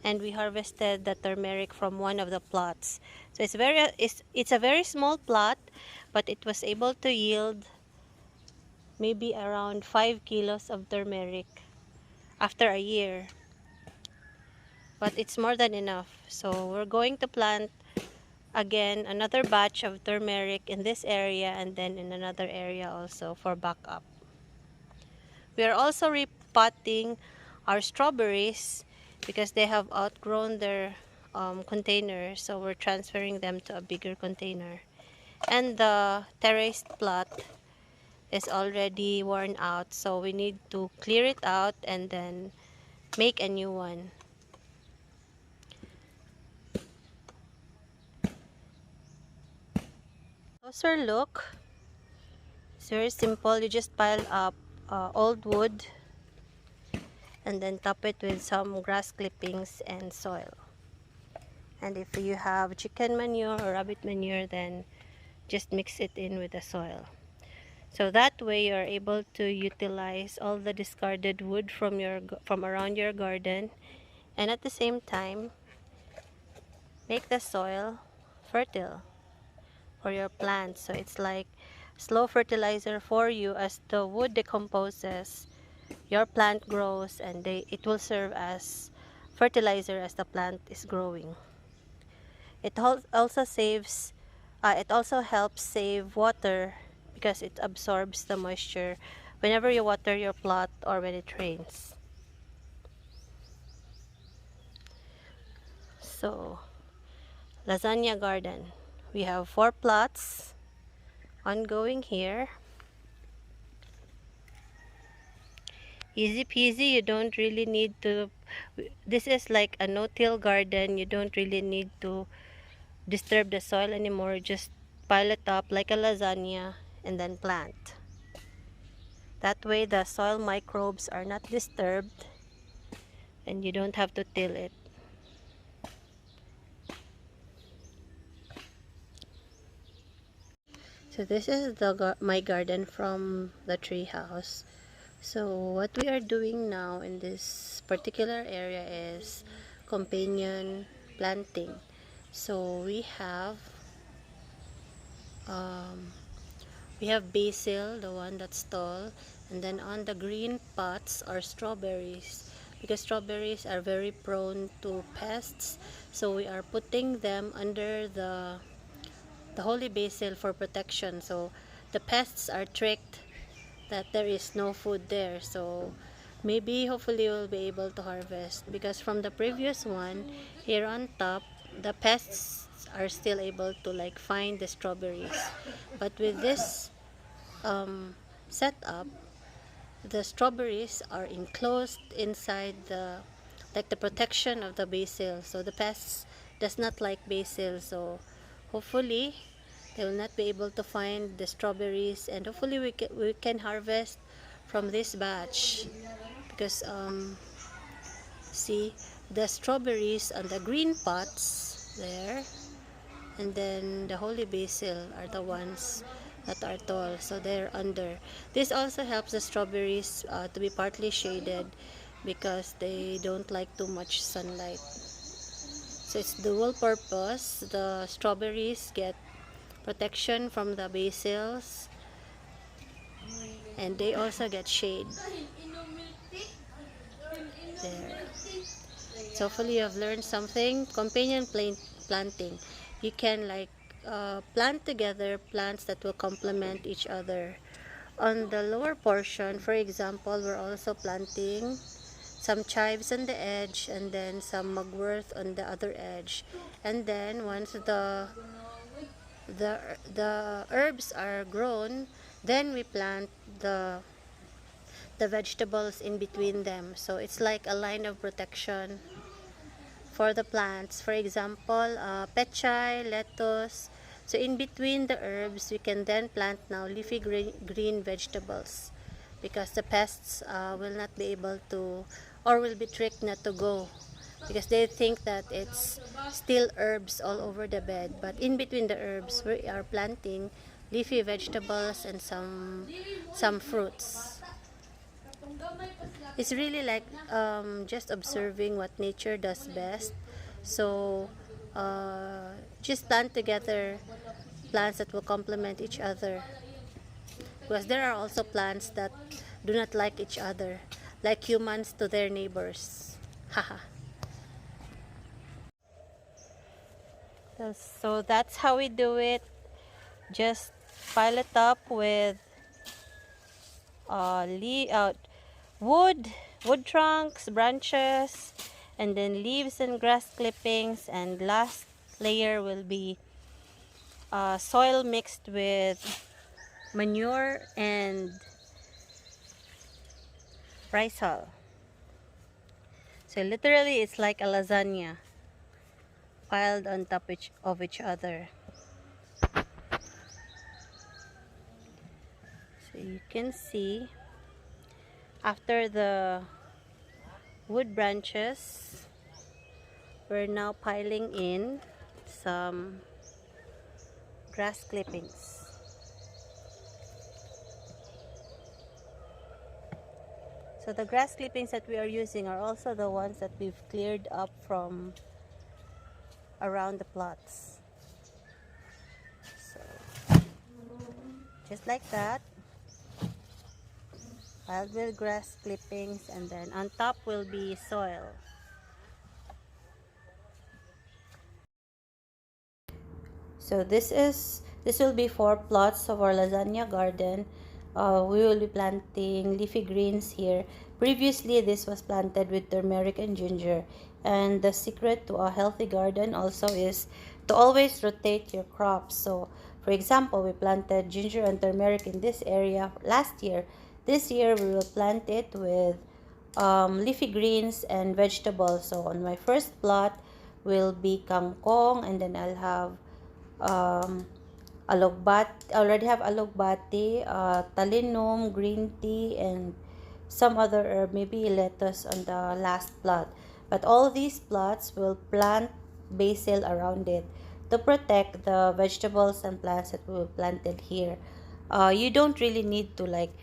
and we harvested the turmeric from one of the plots. So it's a very small plot, but it was able to yield maybe around 5 kilos of turmeric after a year. But it's more than enough. So we're going to plant again another batch of turmeric in this area and then in another area also for backup. We are also repotting our strawberries because they have outgrown their container, so we're transferring them to a bigger container. And the terraced plot is already worn out, so we need to clear it out and then make a new one. Closer look. It's very simple. You just pile up old wood and then top it with some grass clippings and soil. And if you have chicken manure or rabbit manure, then just mix it in with the soil. So that way you're able to utilize all the discarded wood from around your garden, and at the same time make the soil fertile for your plants. So it's like slow fertilizer for you. As the wood decomposes, your plant grows, and it will serve as fertilizer as the plant is growing. It also saves it also helps save water because it absorbs the moisture whenever you water your plot or when it rains. So, Lasagna Garden. We have 4 plots ongoing here. Easy peasy, you don't really need to, this is like a no-till garden. You don't really need to disturb the soil anymore. Just pile it up like a lasagna and then plant. That way the soil microbes are not disturbed and you don't have to till it. So this is my garden from the tree house. So what we are doing now in this particular area is companion planting. So we have basil, the one that's tall, and then on the green pots are strawberries, because strawberries are very prone to pests. So we are putting them under the holy basil for protection. So the pests are tricked that there is no food there. So maybe hopefully we'll be able to harvest, because from the previous one here on top, the pests are still able to like find the strawberries. But with this setup, the strawberries are enclosed inside the protection of the basil, so the pests does not like basil. So hopefully they will not be able to find the strawberries, and hopefully we can harvest from this batch, because see the strawberries on the green pots there, and then the holy basil are the ones that are tall, so they're under. This also helps the strawberries to be partly shaded, because they don't like too much sunlight. So it's dual purpose. The strawberries get protection from the basils, and they also get shade there. So hopefully you have learned something. Companion planting, you can like plant together plants that will complement each other. On the lower portion, for example, we're also planting some chives on the edge, and then some mugwort on the other edge. And then once the herbs are grown, then we plant the vegetables in between them. So it's like a line of protection for the plants. For example, pechay, lettuce. So in between the herbs, we can then plant now leafy green vegetables, because the pests will not be able to, or will be tricked not to go, because they think that it's still herbs all over the bed. But in between the herbs, we are planting leafy vegetables and some fruits. It's really like just observing what nature does best. So just plant together plants that will complement each other, because there are also plants that do not like each other, like humans to their neighbors. Haha. So that's how we do it. Just pile it up with wood, wood trunks, branches, and then leaves and grass clippings, and last layer will be soil mixed with manure and rice hull. So literally it's like a lasagna piled on top of each other. So you can see after the wood branches, we're now piling in some grass clippings. So the grass clippings that we are using are also the ones that we've cleared up from around the plots. So just like that, piled with grass clippings, and then on top will be soil. So this will be 4 plots of our lasagna garden. We will be planting leafy greens here. Previously, this was planted with turmeric and ginger. And the secret to a healthy garden also is to always rotate your crops. So, for example, we planted ginger and turmeric in this area last year. This year, we will plant it with leafy greens and vegetables. So, on my first plot will be kangkong, and then I'll have I already have alogbati, talinum, green tea, and some other herb, maybe lettuce on the last plot. But all these plots will plant basil around it to protect the vegetables and plants that we will planted here. You don't really need to like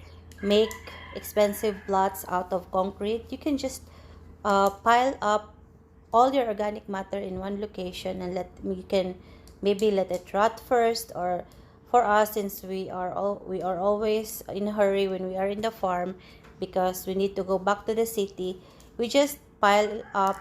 make expensive plots out of concrete. You can just pile up all your organic matter in one location, and you can maybe let it rot first. Or for us, since we are always in a hurry when we are in the farm because we need to go back to the city, we just pile up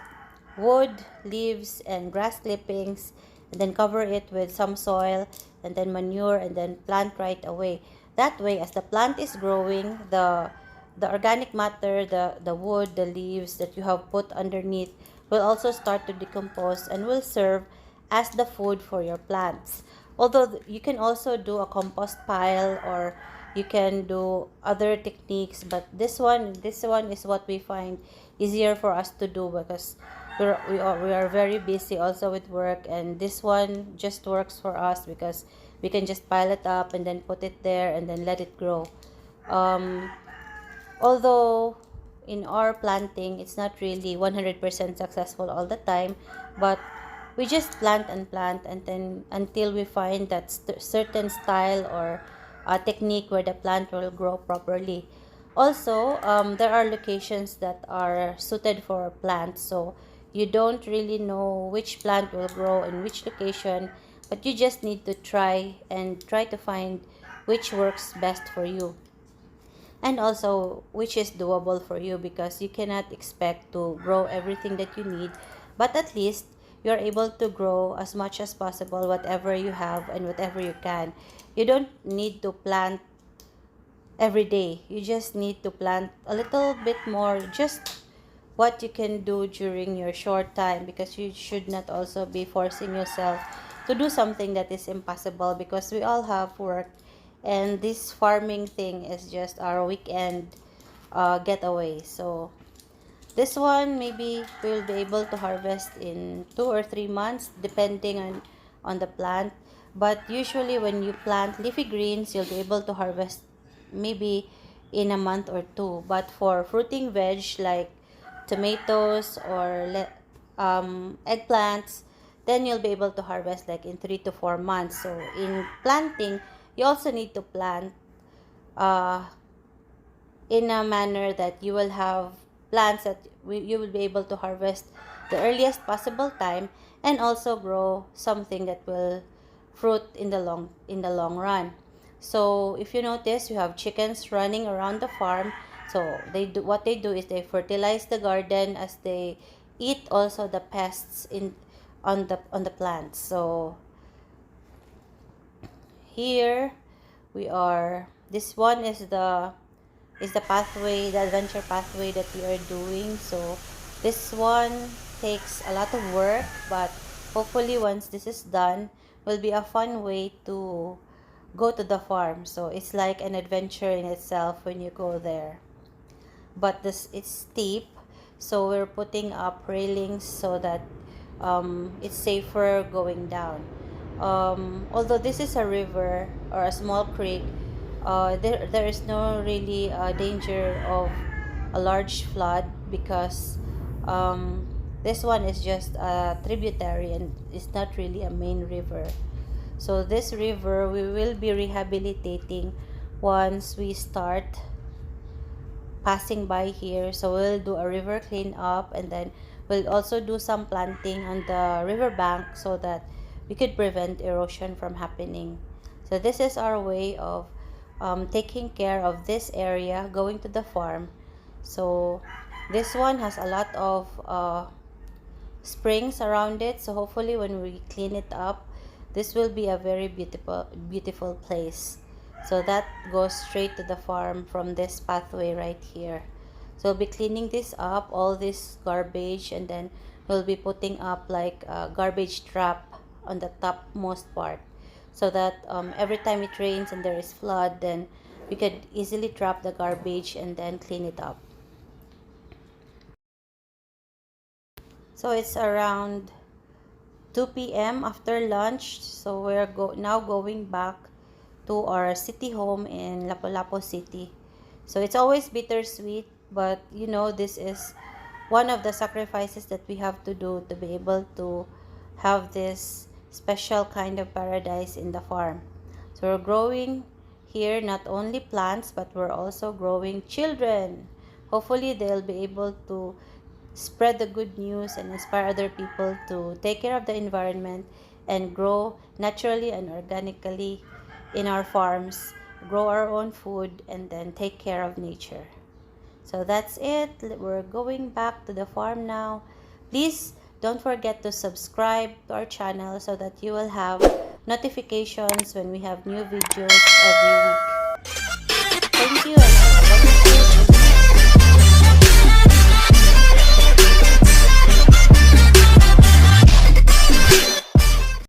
wood, leaves, and grass clippings, and then cover it with some soil and then manure, and then plant right away. That way, as the plant is growing, the organic matter, the wood, the leaves that you have put underneath will also start to decompose and will serve as the food for your plants. Although you can also do a compost pile, or you can do other techniques, but this one is what we find easier for us to do, because we are very busy also with work, and this one just works for us because we can just pile it up and then put it there and then let it grow. Although in our planting, it's not really 100% successful all the time, but we just plant and then until we find that certain style or technique where the plant will grow properly. Also, there are locations that are suited for plants, so you don't really know which plant will grow in which location, but you just need to try to find which works best for you, and also which is doable for you, because you cannot expect to grow everything that you need, but at least you're able to grow as much as possible whatever you have and whatever you can. You don't need to plant every day. You just need to plant a little bit more, just what you can do during your short time, because you should not also be forcing yourself to do something that is impossible, because we all have work, and this farming thing is just our weekend getaway. So this one, maybe we'll be able to harvest in 2 or 3 months depending on the plant. But usually when you plant leafy greens, you'll be able to harvest maybe in a month or 2. But for fruiting veg like tomatoes or eggplants, then you'll be able to harvest like in 3 to 4 months. So in planting, you also need to plant in a manner that you will have plants that you will be able to harvest the earliest possible time, and also grow something that will fruit in the long run. So if you notice, you have chickens running around the farm. So what they do is they fertilize the garden as they eat also the pests on the plants. So here we are. This one is the pathway, the adventure pathway that we are doing. So this one takes a lot of work, but hopefully once this is done, will be a fun way to go to the farm. So it's like an adventure in itself when you go there. But it's steep, so we're putting up railings so that it's safer going down. Although this is a river or a small creek, there is no really danger of a large flood, because this one is just a tributary and it's not really a main river. So this river we will be rehabilitating once we start passing by here. So we'll do a river cleanup, and then we'll also do some planting on the river bank so that we could prevent erosion from happening. So this is our way of taking care of this area going to the farm. So this one has a lot of springs around it, so hopefully when we clean it up, this will be a very beautiful place. So that goes straight to the farm from this pathway right here. So we'll be cleaning this up, all this garbage, and then we'll be putting up like a garbage trap on the topmost part, so that every time it rains and there is flood, then we could easily trap the garbage and then clean it up. So it's around 2 p.m. after lunch, so we're now going back to our city home in Lapu-Lapu City. So it's always bittersweet, but you know, this is one of the sacrifices that we have to do to be able to have this special kind of paradise in the farm. So we're growing here not only plants, but we're also growing children. Hopefully they'll be able to spread the good news and inspire other people to take care of the environment and grow naturally and organically in our farms, grow our own food, and then take care of nature. So that's it. We're going back to the farm now. Please don't forget to subscribe to our channel so that you will have notifications when we have new videos every week. Thank you, and have a wonderful